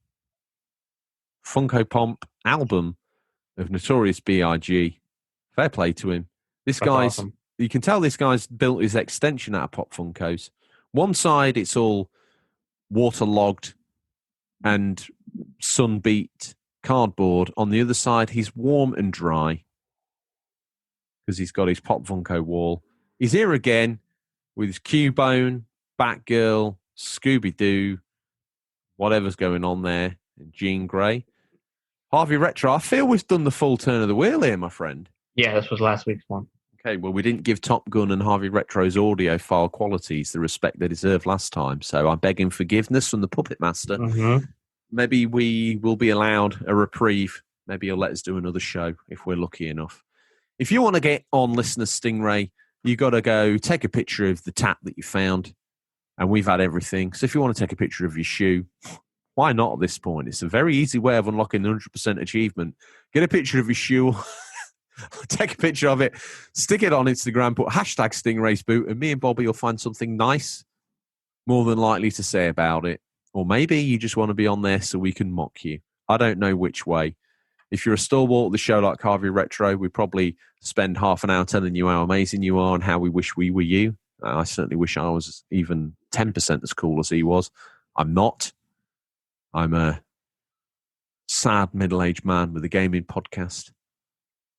Funko Pop album of Notorious B.I.G. Fair play to him. That's awesome. You can tell this guy's built his extension out of Pop Funkos. One side, it's all waterlogged and sun-beat cardboard. On the other side, he's warm and dry because he's got his Pop Funko wall. He's here again with his Cubone, Batgirl, Scooby-Doo, whatever's going on there, and Jean Grey. Harvey Retro, I feel we've done the full turn of the wheel here, my friend. Yeah, this was last week's one. Okay, well, we didn't give Top Gun and Harvey Retro's audio file qualities the respect they deserved last time, so I'm begging forgiveness from the Puppet Master. Mm-hmm. Maybe we will be allowed a reprieve. Maybe he'll let us do another show if we're lucky enough. If you want to get on Listeners Stingray, you got to go take a picture of the tap that you found, and we've had everything. So if you want to take a picture of your shoe, why not at this point? It's a very easy way of unlocking the 100% achievement. Get a picture of your shoe, take a picture of it, stick it on Instagram, put #stingraysboot, and me and Bobby will find something nice, more than likely to say about it. Or maybe you just want to be on there so we can mock you. I don't know which way. If you're a stalwart of the show like Carvey Retro, we probably spend half an hour telling you how amazing you are and how we wish we were you. I certainly wish I was even 10% as cool as he was. I'm not. I'm a sad middle-aged man with a gaming podcast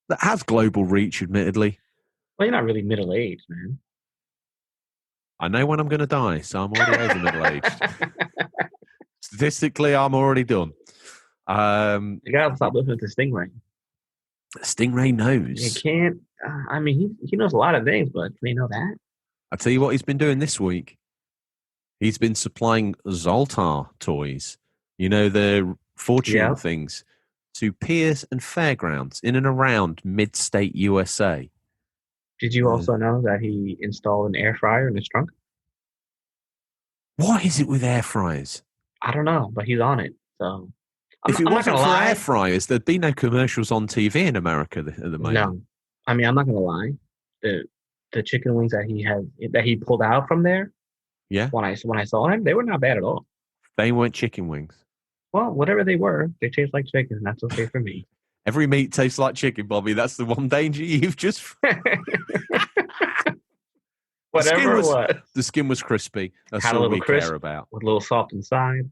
that has global reach, admittedly. Well, you're not really middle-aged, man. I know when I'm going to die, so I'm already over middle-aged. Statistically, I'm already done. You gotta stop listening to Stingray. Stingray knows. You can't. I mean, he knows a lot of things, but can you know that? I'll tell you what he's been doing this week. He's been supplying Zoltar toys, you know, the fortune things, to piers and fairgrounds in and around mid-state USA. Did you also know that he installed an air fryer in his trunk? What is it with air fryers? I don't know, but he's on it. So, if it wasn't for air fryers, there'd be no commercials on TV in America at the moment. No, I mean, I'm not gonna lie. The chicken wings that he pulled out from there. Yeah. When I saw them, they were not bad at all. They weren't chicken wings. Well, whatever they were, they taste like chicken, and that's okay for me. Every meat tastes like chicken, Bobby. That's the one danger you've just. Whatever it was. The skin was crispy. That's all we care about. With a little salt inside.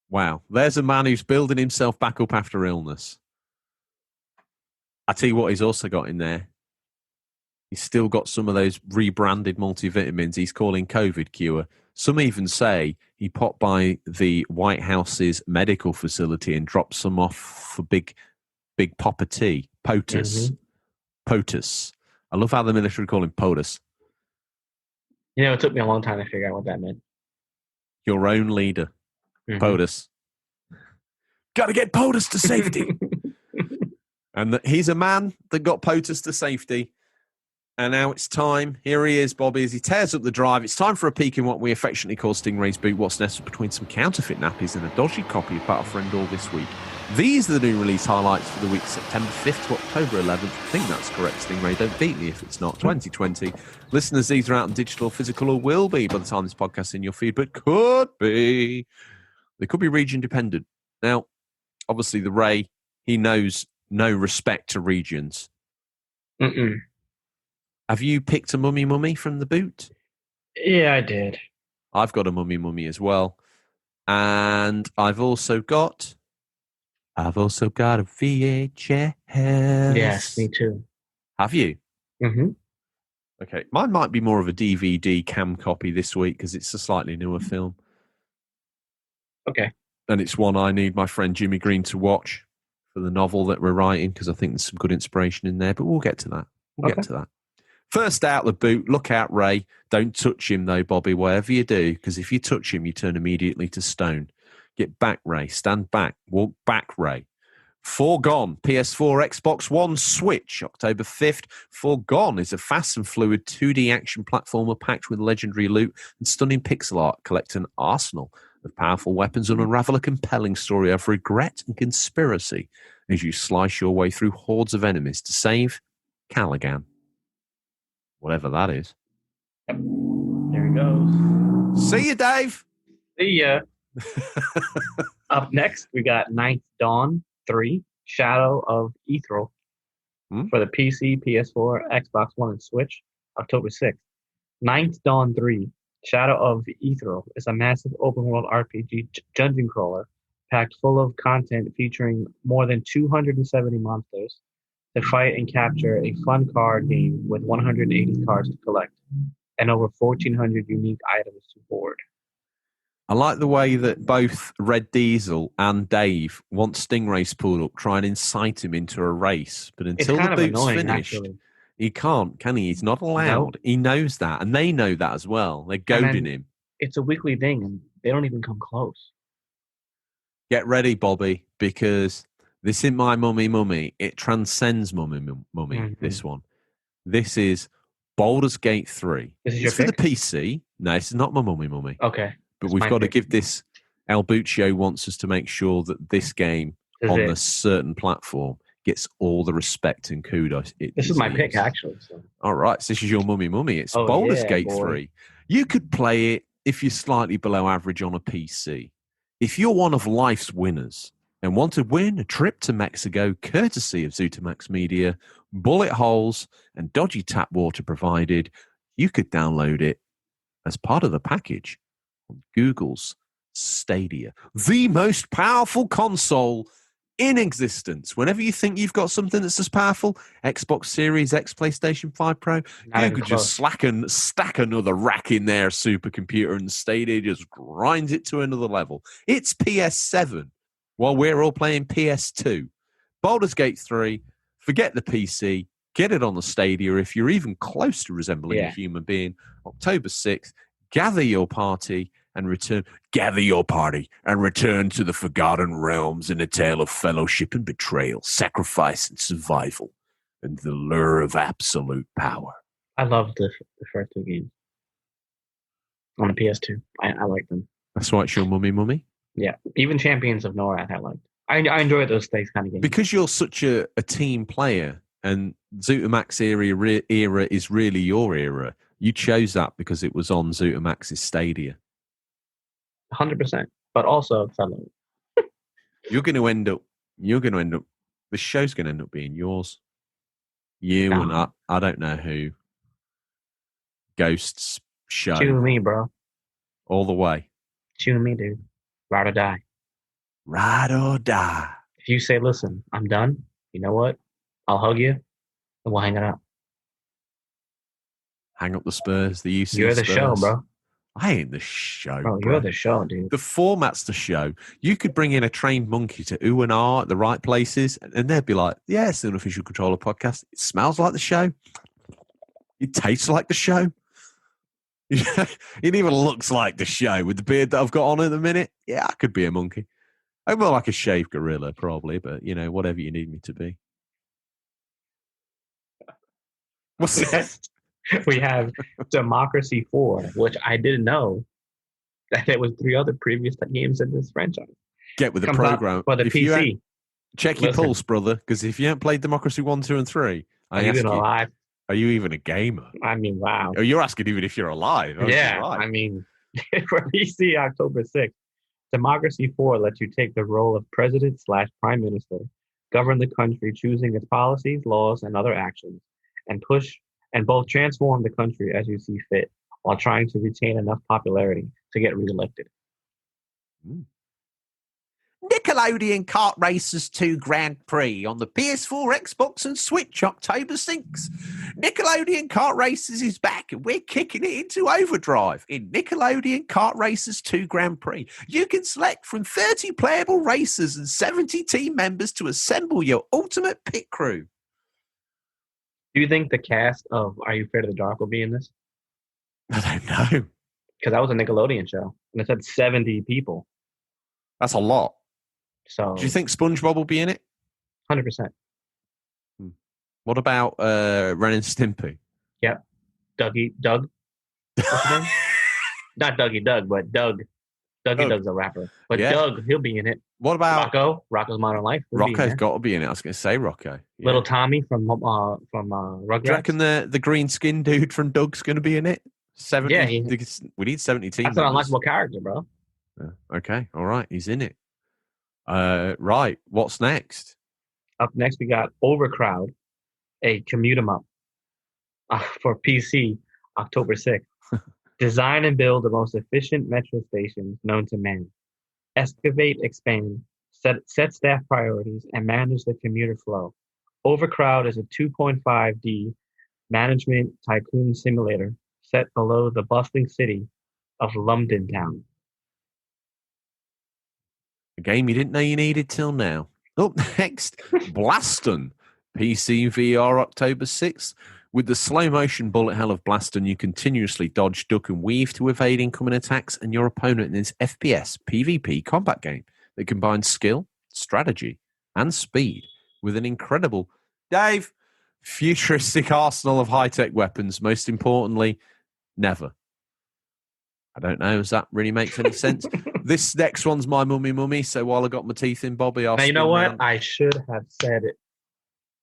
Wow. There's a man who's building himself back up after illness. I tell you what he's also got in there. He's still got some of those rebranded multivitamins he's calling COVID cure. Some even say he popped by the White House's medical facility and dropped some off for Big Papa T. POTUS. Mm-hmm. POTUS. I love how the military call him POTUS. You know, it took me a long time to figure out what that meant. Your own leader. Mm-hmm. POTUS. Got to get POTUS to safety. And he's a man that got POTUS to safety. And now it's time. Here he is, Bobby, as he tears up the drive. It's time for a peek in what we affectionately call Stingrays boot. What's nestled between some counterfeit nappies and a dodgy copy of Battlefriend All this week. These are the new release highlights for the week September 5th to October 11th. I think that's correct, Stingray. Don't beat me if it's not. 2020. Listeners, these are out in digital, physical, or will be by the time this podcast is in your feed, but could be. They could be region dependent. Now, obviously, the Ray, he knows no respect to regions. Mm-mm. Have you picked a mummy from the boot? Yeah, I did. I've got a mummy as well. And I've also got a VHS. Yes, me too. Have you? Mm-hmm. Okay. Mine might be more of a DVD cam copy this week because it's a slightly newer film. Okay. And it's one I need my friend Jimmy Green to watch for the novel that we're writing because I think there's some good inspiration in there, but we'll get to that. We'll get to that. First out the boot, look out, Ray. Don't touch him, though, Bobby, whatever you do, because if you touch him, you turn immediately to stone. Get back, Ray. Stand back. Walk back, Ray. Foregone, PS4, Xbox One, Switch, October 5th. Foregone is a fast and fluid 2D action platformer packed with legendary loot and stunning pixel art. Collect an arsenal of powerful weapons and unravel a compelling story of regret and conspiracy as you slice your way through hordes of enemies to save Callaghan. Whatever that is. Yep. There he goes. See you, Dave. See ya. Up next, we got Ninth Dawn 3, Shadow of Ethereal for the PC, PS4, Xbox One, and Switch, October 6th. Ninth Dawn 3, Shadow of Ethereal is a massive open-world RPG dungeon crawler packed full of content featuring more than 270 monsters to fight and capture a fun card game with 180 cards to collect and over 1,400 unique items to board. I like the way that both Red Diesel and Dave want Stingrays pulled up, try and incite him into a race. But until the boot's finished, actually. He can't, can he? He's not allowed. Nope. He knows that, and they know that as well. They're goading him. It's a weekly thing, and they don't even come close. Get ready, Bobby, because this isn't my mummy. It transcends mummy, mm-hmm. This one. This is Baldur's Gate 3. It's for the PC. No, this is not my mummy. Okay. But we've got to give this... El Buccio wants us to make sure that this game on a certain platform gets all the respect and kudos. This is my pick, actually. So. All right. So this is your mummy. It's Baldur's Gate 3. You could play it if you're slightly below average on a PC. If you're one of life's winners and want to win a trip to Mexico courtesy of ZutaMax Media, bullet holes and dodgy tap water provided, you could download it as part of the package on Google's Stadia, the most powerful console in existence. Whenever you think you've got something that's as powerful, Xbox Series X, PlayStation 5 Pro, you could just stack another rack in there, supercomputer, and Stadia just grinds it to another level. It's PS7 while we're all playing PS2. Baldur's Gate 3, forget the PC, get it on the Stadia if you're even close to resembling a human being. October 6th, gather your party and return to the Forgotten Realms in a tale of fellowship and betrayal, sacrifice and survival, and the lure of absolute power. I love the first two games on the PS2. I like them. That's why it's your mummy. Yeah, even Champions of Norath I liked. I enjoy those kind of games. Because you're such a team player, and ZutaMax era is really your era. You chose that because it was on ZutaMax's Stadia. 100%. But also, fellow. You're going to end up. The show's going to end up being yours. You and I don't know who. Ghosts show. Tune me, bro. All the way. Tune me, dude. Ride or die. Ride or die. If you say, listen, I'm done, you know what? I'll hug you and we'll hang it up. Hang up the Spurs, the UC You're the Spurs. show, bro. I ain't the show, bro. You're the show, dude. The format's the show. You could bring in a trained monkey to ooh and ah at the right places, and they'd be like, yeah, it's the Unofficial Controller podcast. It smells like the show. It tastes like the show. It even looks like the show with the beard that I've got on at the minute. Yeah, I could be a monkey. I'm more like a shaved gorilla, probably, but, whatever you need me to be. What's Next, we have Democracy 4, which I didn't know that there was 3 other previous games in this franchise. Get with the program. For the PC. Check your pulse, brother, because if you haven't played Democracy 1, 2, and 3, are you even alive? Are you even a gamer? I mean, wow. Oh, you're asking even if you're alive. Yeah, I mean, for PC October 6th, Democracy 4 lets you take the role of president/prime minister, govern the country, choosing its policies, laws, and other actions, and both transform the country as you see fit, while trying to retain enough popularity to get reelected. Nickelodeon Kart Racers 2 Grand Prix on the PS4, Xbox, and Switch October 6th. Nickelodeon Kart Racers is back, and we're kicking it into overdrive in Nickelodeon Kart Racers 2 Grand Prix. You can select from 30 playable racers and 70 team members to assemble your ultimate pit crew. Do you think the cast of Are You Afraid of the Dark will be in this? I don't know. Because that was a Nickelodeon show, and it said 70 people. That's a lot. So, do you think SpongeBob will be in it? 100%. What about Ren and Stimpy? Yep. Doug. What's his name? Not Dougie Doug, but Doug. Doug's a rapper. But yeah. Doug, he'll be in it. What about Rocco's Modern Life? Rocco's got to be in it. I was going to say Rocco. Yeah. Little Tommy from Rugrats. Do you reckon the green skin dude from Doug's going to be in it? 70. Yeah, we need 70 teams. That's an unlikable character, bro. Okay, all right, he's in it. Right, what's next? Up next, we got Overcrowd, a commute 'em up for PC, October 6th. Design and build the most efficient metro stations known to man. Excavate, expand, set staff priorities, and manage the commuter flow. Overcrowd is a 2.5D management tycoon simulator set below the bustling city of London Town. A game you didn't know you needed till now. Up next, Blaston, PC VR October 6th. With the slow-motion bullet hell of Blaston, you continuously dodge, duck, and weave to evade incoming attacks and your opponent in this FPS PvP combat game that combines skill, strategy, and speed with an incredible, Dave, futuristic arsenal of high-tech weapons. Most importantly, never. I don't know. Does that really make any sense? This next one's my mummy. So while I got my teeth in, Bobby, I'll. Now you know what? Around. I should have said it.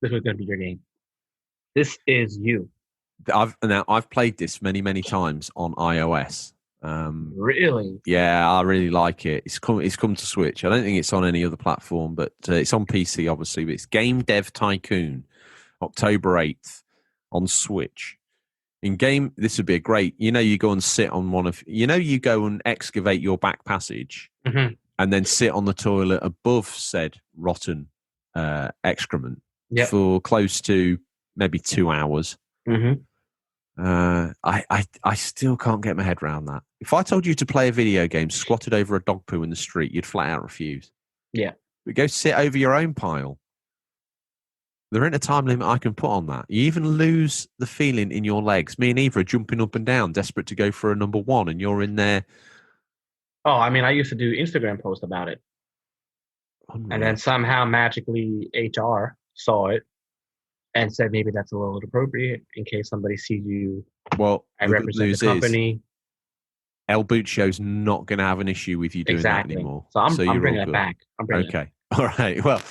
This was going to be your game. This is you. I've played this many times on iOS. Really? Yeah, I really like it. It's come to Switch. I don't think it's on any other platform, but it's on PC obviously. But it's Game Dev Tycoon, October 8th on Switch. In game, this would be a great. You go and sit on one of. You go and excavate your back passage, Mm-hmm. and then sit on the toilet above said rotten excrement for close to maybe 2 hours. Mm-hmm. I still can't get my head around that. If I told you to play a video game squatted over a dog poo in the street, you'd flat out refuse. Yeah. But go sit over your own pile. There ain't a time limit I can put on that. You even lose the feeling in your legs. Me and Eva are jumping up and down, desperate to go for a number one, and you're in there. Oh, I mean, I used to do Instagram posts about it. Unreal. And then somehow magically HR saw it and said maybe that's a little inappropriate in case somebody sees you. Well, I the represent news the company. El Boot Show's not going to have an issue with you doing that anymore. So I'm you're bringing all it good. back. Okay. All right. Well,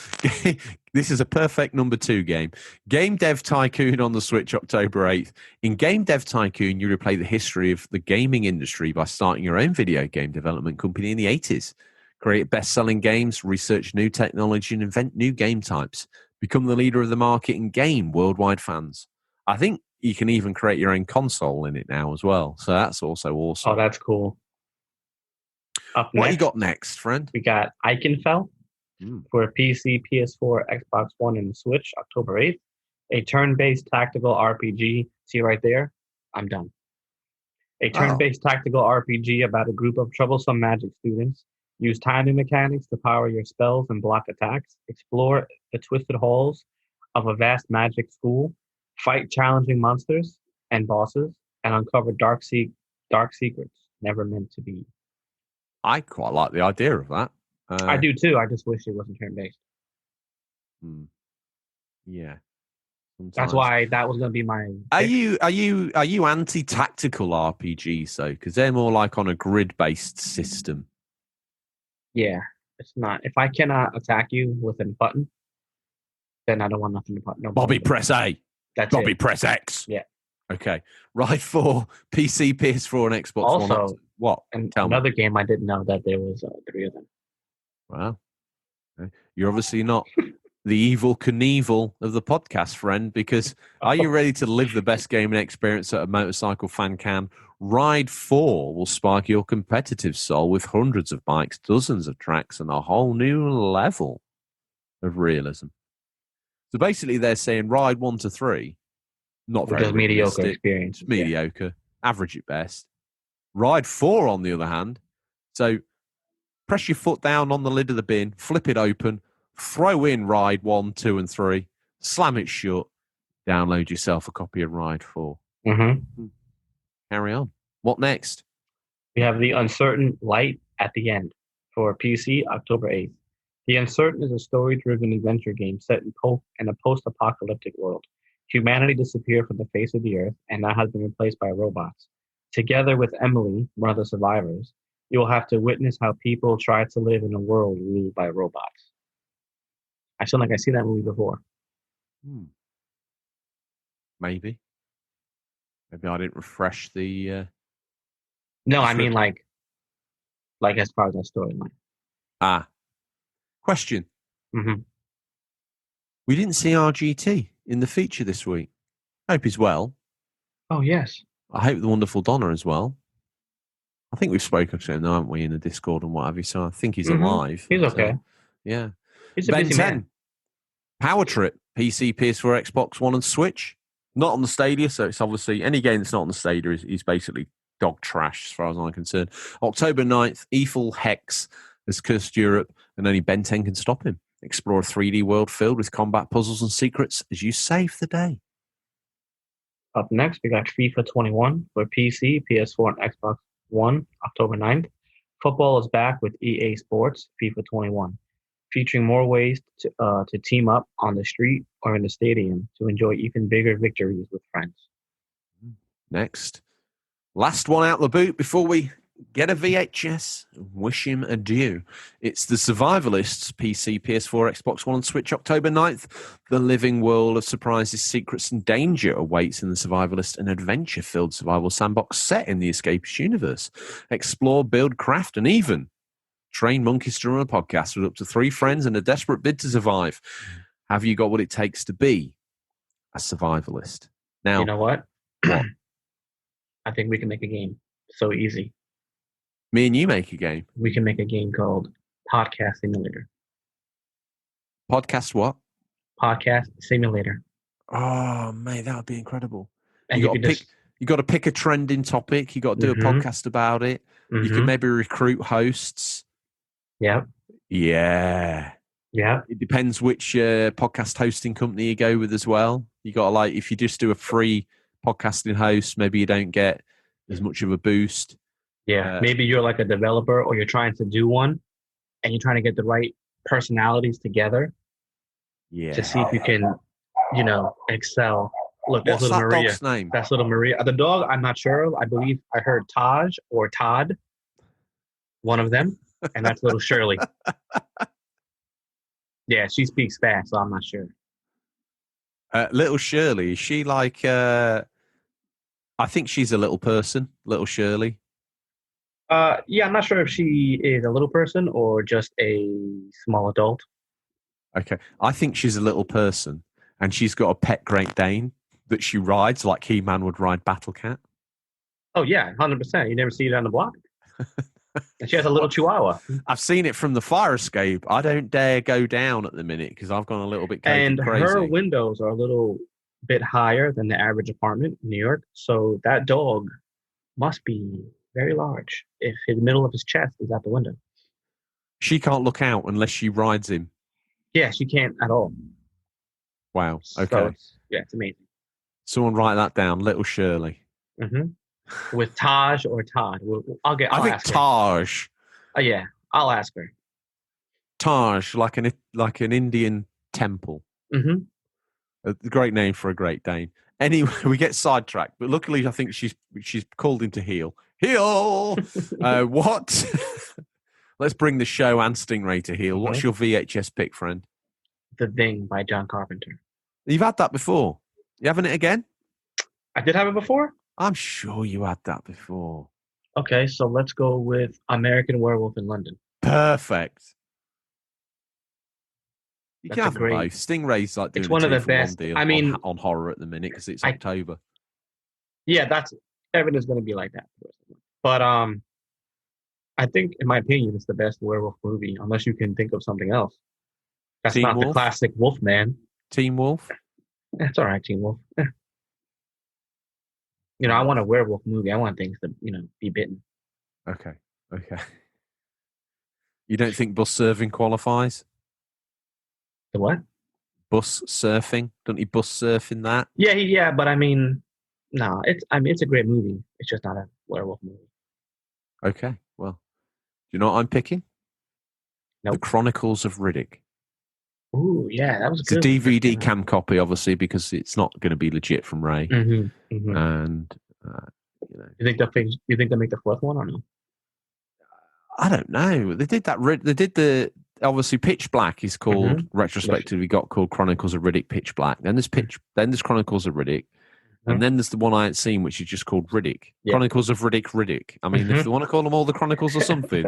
this is a perfect number 2 game. Game Dev Tycoon on the Switch, October 8th. In Game Dev Tycoon, you replay the history of the gaming industry by starting your own video game development company in the 80s. Create best-selling games, research new technology, and invent new game types. Become the leader of the market and gain worldwide fans. I think you can even create your own console in it now as well. So that's also awesome. Oh, that's cool. What you got next, friend? We got Eichenfeld for PC, PS4, Xbox One, and Switch, October 8th. A turn-based tactical RPG. See right there? I'm done. A turn-based tactical RPG about a group of troublesome magic students. Use timing mechanics to power your spells and block attacks. Explore the twisted halls of a vast magic school. Fight challenging monsters and bosses. And uncover dark secrets never meant to be. I quite like the idea of that. I do too. I just wish it wasn't turn-based. Yeah. Sometimes. That's why that was going to be my pick. Are you anti-tactical RPGs though? Because they're more like on a grid-based system. Yeah, it's not. If I cannot attack you with a button, then I don't want nothing to button. No Bobby, press A. That's Bobby, it. press X. Yeah. Okay. Ride 4, PC, PS4, and Xbox One. Also, what? And Tell another me. game I didn't know that there was 3 of them. Wow. Okay. You're obviously not the evil Knievel of the podcast, friend, because are you ready to live the best gaming experience that a motorcycle fan can? Ride 4 will spark your competitive soul with hundreds of bikes, dozens of tracks, and a whole new level of realism. So basically, they're saying Ride 1 to 3, not very Just mediocre realistic, experience. mediocre, average at best. Ride 4, on the other hand, so press your foot down on the lid of the bin, flip it open, throw in Ride 1, 2, and 3, slam it shut, download yourself a copy of Ride 4. Mm-hmm. Carry on. What next? We have The Uncertain Light at the End for PC, October 8th. The Uncertain is a story-driven adventure game set in a post-apocalyptic world. Humanity disappeared from the face of the earth and now has been replaced by robots. Together with Emily, one of the survivors, you will have to witness how people try to live in a world ruled by robots. I feel like I've seen that movie before. Maybe I didn't refresh the... No, I mean like as far as that storyline. Question. Mm-hmm. We didn't see RGT in the feature this week. Hope he's well. Oh, yes. I hope the wonderful Donna as well. I think we've spoken to him, haven't we, in the Discord and what have you, so I think he's alive. He's okay. Yeah. He's a busy man. Power Trip, PC, PS4, Xbox One, and Switch. Not on the Stadia, so it's obviously any game that's not on the Stadia is basically dog trash as far as I'm concerned. October 9th, Eiffel Hex has cursed Europe, and only Ben 10 can stop him. Explore a 3D world filled with combat puzzles and secrets as you save the day. Up next, we got FIFA 21 for PC, PS4, and Xbox One, October 9th. Football is back with EA Sports FIFA 21, featuring more ways to team up on the street or in the stadium to enjoy even bigger victories with friends. Next. Last one out the boot before we Get a VHS and wish him adieu. It's The Survivalists, PC, PS4, Xbox One, and Switch, October 9th. The living world of surprises, secrets, and danger awaits in The Survivalist, an adventure-filled survival sandbox set in the Escapist universe. Explore, build, craft, and even train monkeys to run a podcast with up to 3 friends in a desperate bid to survive. Have you got what it takes to be a survivalist? Now, You know what? what? I think we can make a game. So easy. Me and you make a game. We can make a game called Podcast Simulator. Podcast what? Podcast Simulator. Oh, mate, that would be incredible. And You you got can to pick a trending topic. You got to do a podcast about it. You can maybe recruit hosts. Yep. Yeah. Yeah. It depends which podcast hosting company you go with as well. You got to if you just do a free podcasting host, maybe you don't get as much of a boost. Yeah. Maybe you're like a developer or you're trying to do one and you're trying to get the right personalities together to see if you can, excel. Look, What's that's little that Maria. dog's name? That's little Maria. The dog, I'm not sure of. I believe I heard Taj or Todd, one of them, and that's little Shirley. Yeah, she speaks fast, so I'm not sure. Little Shirley, is she I think she's a little person, little Shirley. Yeah, I'm not sure if she is a little person or just a small adult. Okay. I think she's a little person and she's got a pet Great Dane that she rides like He-Man would ride Battle Cat. Oh, yeah, 100%. You never see it on the block. And she has a little chihuahua. I've seen it from the fire escape. I don't dare go down at the minute because I've gone a little bit crazy. And her windows are a little bit higher than the average apartment in New York. So that dog must be very large if the middle of his chest is out the window. She can't look out unless she rides him. Yeah, she can't at all. Wow. Okay. So it's amazing. Someone write that down. Little Shirley. Mm-hmm. With Taj or Todd. I think Taj. Oh, yeah. I'll ask her. Taj, like an Indian temple. Mm-hmm. A great name for a Great Dane. Anyway, we get sidetracked, but luckily I think she's called him to heel. Heel! What? Let's bring the show and Stingray to heel. What's your VHS pick, friend? The Thing by John Carpenter. You've had that before. You having it again? I did have it before? I'm sure you had that before. Okay, so let's go with American Werewolf in London. Perfect. You That's can have them great. both. Stingray's like doing It's one of the 2-for-1 best. deal I mean, on horror at the minute because it's October. Yeah, everything's going to be like that. But I think, in my opinion, it's the best werewolf movie, unless you can think of something else. That's Teen not Wolf? the classic Wolfman. Teen Wolf? That's all right, Teen Wolf. I want a werewolf movie. I want things to, be bitten. Okay. You don't think bus surfing qualifies? The what? Bus surfing? Don't you bus surf in that? Yeah, but I mean, no, it's a great movie. It's just not a werewolf movie. Okay, well, do you know what I'm picking? Nope. The Chronicles of Riddick. Ooh, yeah, that was It's a DVD cam copy, obviously, because it's not going to be legit from Ray. Mm-hmm, mm-hmm. And you think they'll make the fourth one or no? I don't know. They did that. They did the obviously Pitch Black is called retrospectively got called Chronicles of Riddick Pitch Black. Then there's Chronicles of Riddick. And then there's the one I ain't seen, which is just called Riddick. Yeah. Chronicles of Riddick. I mean, if they want to call them all the Chronicles or something,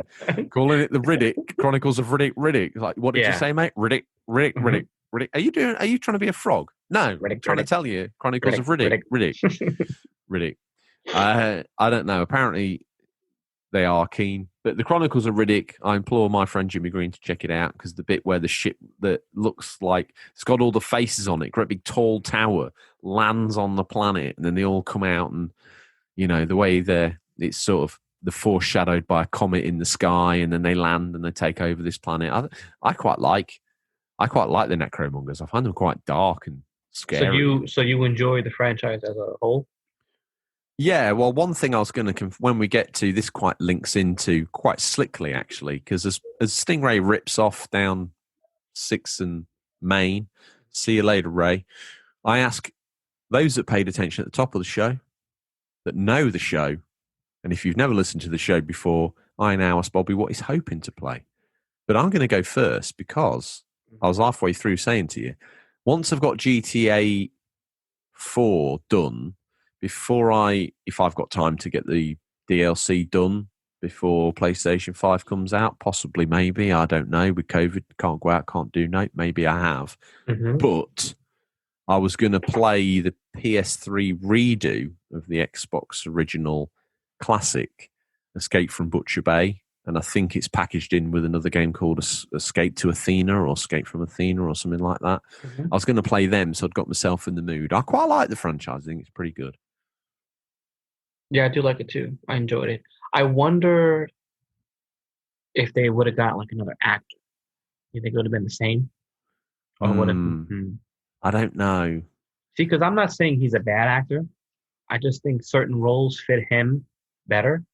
calling it the Riddick, Chronicles of Riddick. Like, what did you say, mate? Riddick. Are you trying to be a frog? No, I'm trying to tell you. Chronicles of Riddick. Riddick. I don't know. Apparently, they are keen. But the Chronicles of Riddick, I implore my friend Jimmy Green to check it out because the bit where the ship that looks like it's got all the faces on it, great big tall tower, lands on the planet, and then they all come out, and the way it's sort of the foreshadowed by a comet in the sky, and then they land and they take over this planet. I quite like the Necromongers. I find them quite dark and scary. So you enjoy the franchise as a whole? Yeah, well, one thing I was going to, when we get to this, quite links into quite slickly, actually, because as Stingray rips off down 6 and Main, see you later, Ray, I ask those that paid attention at the top of the show, that know the show, And if you've never listened to the show before, I now ask Bobby what he's hoping to play. But I'm going to go first because I was halfway through saying to you, once I've got GTA 4 done, if I've got time to get the DLC done before PlayStation 5 comes out, possibly, maybe, I don't know. With COVID, can't go out, can't do no. Maybe I have. Mm-hmm. But I was going to play the PS3 redo of the Xbox original classic, Escape from Butcher Bay. And I think it's packaged in with another game called Escape to Athena or Escape from Athena or something like that. Mm-hmm. I was going to play them, so I'd got myself in the mood. I quite like the franchise. I think it's pretty good. Yeah, I do like it too. I enjoyed it. I wonder if they would have got like another actor. You think it would have been the same? Or would have? I don't know. See, because I'm not saying he's a bad actor. I just think certain roles fit him better.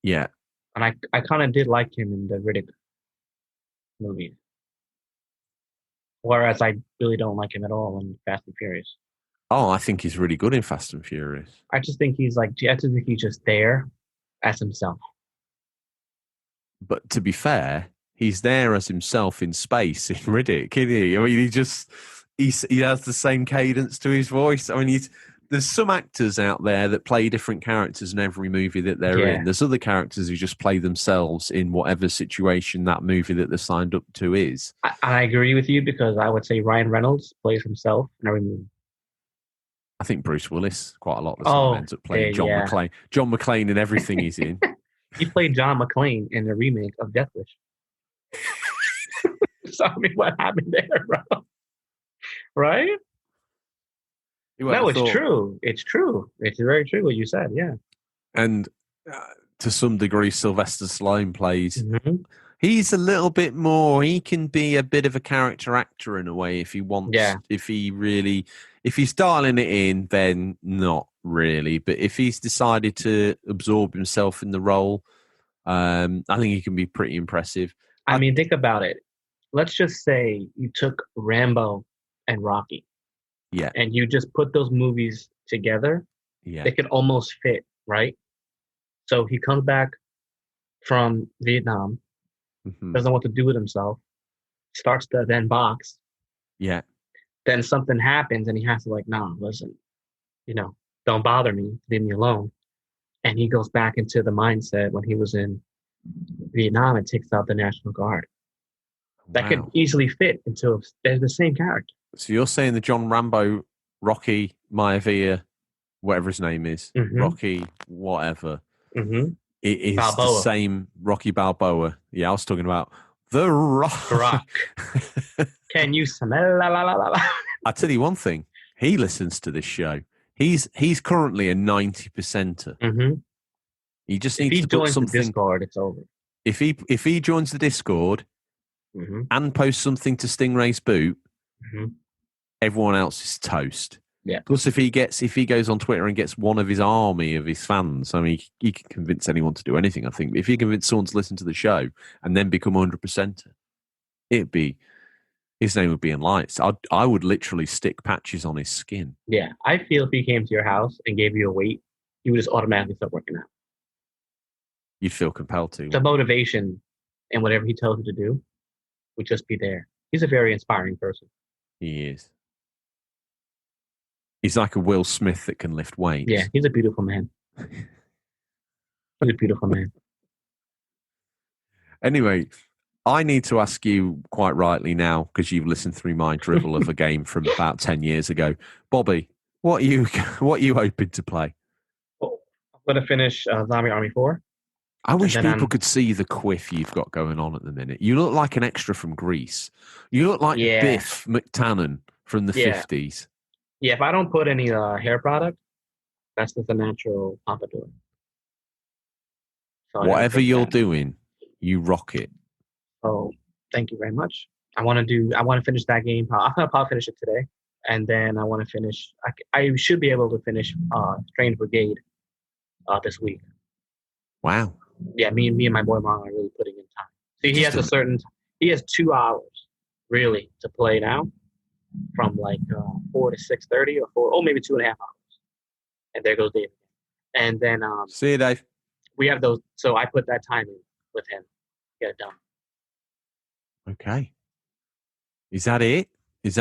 Yeah. And I kind of did like him in the Riddick movie. Whereas I really don't like him at all in Fast and Furious. Oh, I think he's really good in Fast and Furious. I just think he's just there as himself. But to be fair, he's there as himself in space in Riddick, isn't he? I mean, he has the same cadence to his voice. I mean, there's some actors out there that play different characters in every movie that they're in. There's other characters who just play themselves in whatever situation that movie that they're signed up to is. I agree with you because I would say Ryan Reynolds plays himself in every movie. I think Bruce Willis quite a lot of the time ends up playing John McClane. John McClane in everything he's in. He played John McClane in the remake of Death Wish. So I mean, what happened there, bro? Right? No, it's true. It's true. It's very true what you said. Yeah. And to some degree, Sylvester Stallone plays. Mm-hmm. He's a little bit more. He can be a bit of a character actor in a way if he wants. Yeah. If he's dialing it in, then not really. But if he's decided to absorb himself in the role, I think he can be pretty impressive. I mean, think about it. Let's just say you took Rambo and Rocky. Yeah. And you just put those movies together. Yeah. They could almost fit, right? So he comes back from Vietnam, doesn't know what to do with himself, starts to then box. Yeah. Then something happens and he has to listen, don't bother me, leave me alone. And he goes back into the mindset when he was in Vietnam and takes out the National Guard. That could easily fit into they're the same character. So you're saying the John Rambo, Rocky Maivia, whatever his name is, Rocky whatever, it is Balboa. the same Rocky Balboa. Yeah, I was talking about The Rock. The Rock. Can you smell? La, la, la, la. I'll tell you one thing. He listens to this show. He's currently a 90%er. Mm-hmm. He just needs to put something. The Discord, it's over. If he joins the Discord and posts something to Stingrays boot, everyone else is toast. Yeah. Plus, if he goes on Twitter and gets one of his army of his fans, I mean, he can convince anyone to do anything. I think if he convince someone to listen to the show and then become 100%er, his name would be in lights. I would literally stick patches on his skin. Yeah, I feel if he came to your house and gave you a weight, you would just automatically start working out. You'd feel compelled to. The motivation and whatever he tells you to do would just be there. He's a very inspiring person. He is. He's like a Will Smith that can lift weights. Yeah, he's a beautiful man. He's a beautiful man. Anyway, I need to ask you quite rightly now, because you've listened through my drivel of a game from about 10 years ago. Bobby, what are you hoping to play? Well, I'm going to finish Zombie Army 4. I wish people could see the quiff you've got going on at the minute. You look like an extra from Grease. You look like Biff McTannen from the 50s. Yeah, if I don't put any hair product, that's just a natural pompadour. So whatever you're doing, you rock it. Oh, thank you very much. I want to finish that game. I'm going to probably finish it today. And then I want to finish, I should be able to finish Strange Brigade this week. Wow. Yeah, me and my boy Marlon are really putting in time. See, he has 2 hours really to play now, from 4 to 6:30 or maybe 2.5 hours. And there goes Dave. And then see you, Dave. we have those. So I put that time in with him. Get it done. Okay. Is that it? Is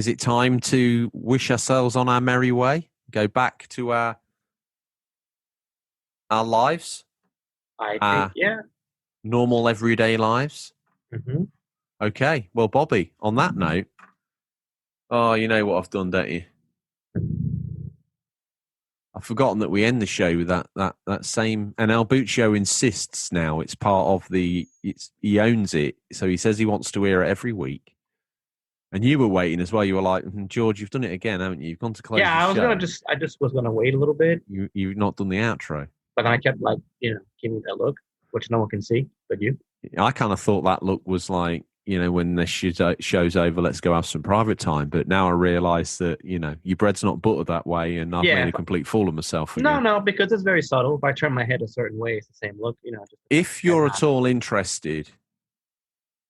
it time to wish ourselves on our merry way? Go back to our lives? I think, yeah. Normal everyday lives? Mm-hmm. Okay. Well, Bobby, on that note, you know what I've done, don't you? I've forgotten that we end the show with that same. And Albuccio insists now it's part of he owns it, so he says he wants to hear it every week. And you were waiting as well. You were like, George, you've done it again, haven't you? You've gone to close. Yeah, the show. I just was gonna wait a little bit. You've not done the outro. But then I kept giving that look, which no one can see, but you. I kind of thought that look was like, when this show's over, let's go have some private time. But now I realise that, your bread's not buttered that way, and I've made a complete fool of myself again. No, because it's very subtle. If I turn my head a certain way, it's the same look. If you're at all interested,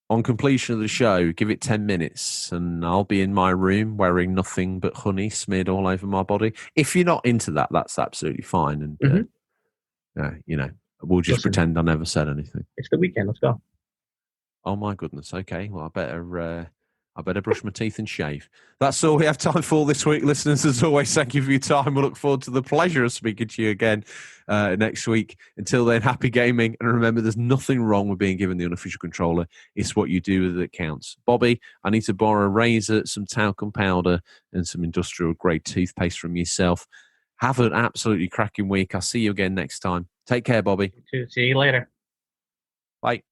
on completion of the show, give it 10 minutes, and I'll be in my room wearing nothing but honey smeared all over my body. If you're not into that, that's absolutely fine. And, we'll just pretend I never said anything. It's the weekend. Let's go. Oh my goodness. Okay. Well, I better brush my teeth and shave. That's all we have time for this week, listeners. As always, thank you for your time. We look forward to the pleasure of speaking to you again next week. Until then, happy gaming. And remember, there's nothing wrong with being given the unofficial controller. It's what you do with it that counts. Bobby, I need to borrow a razor, some talcum powder, and some industrial grade toothpaste from yourself. Have an absolutely cracking week. I'll see you again next time. Take care, Bobby. See you later. Bye.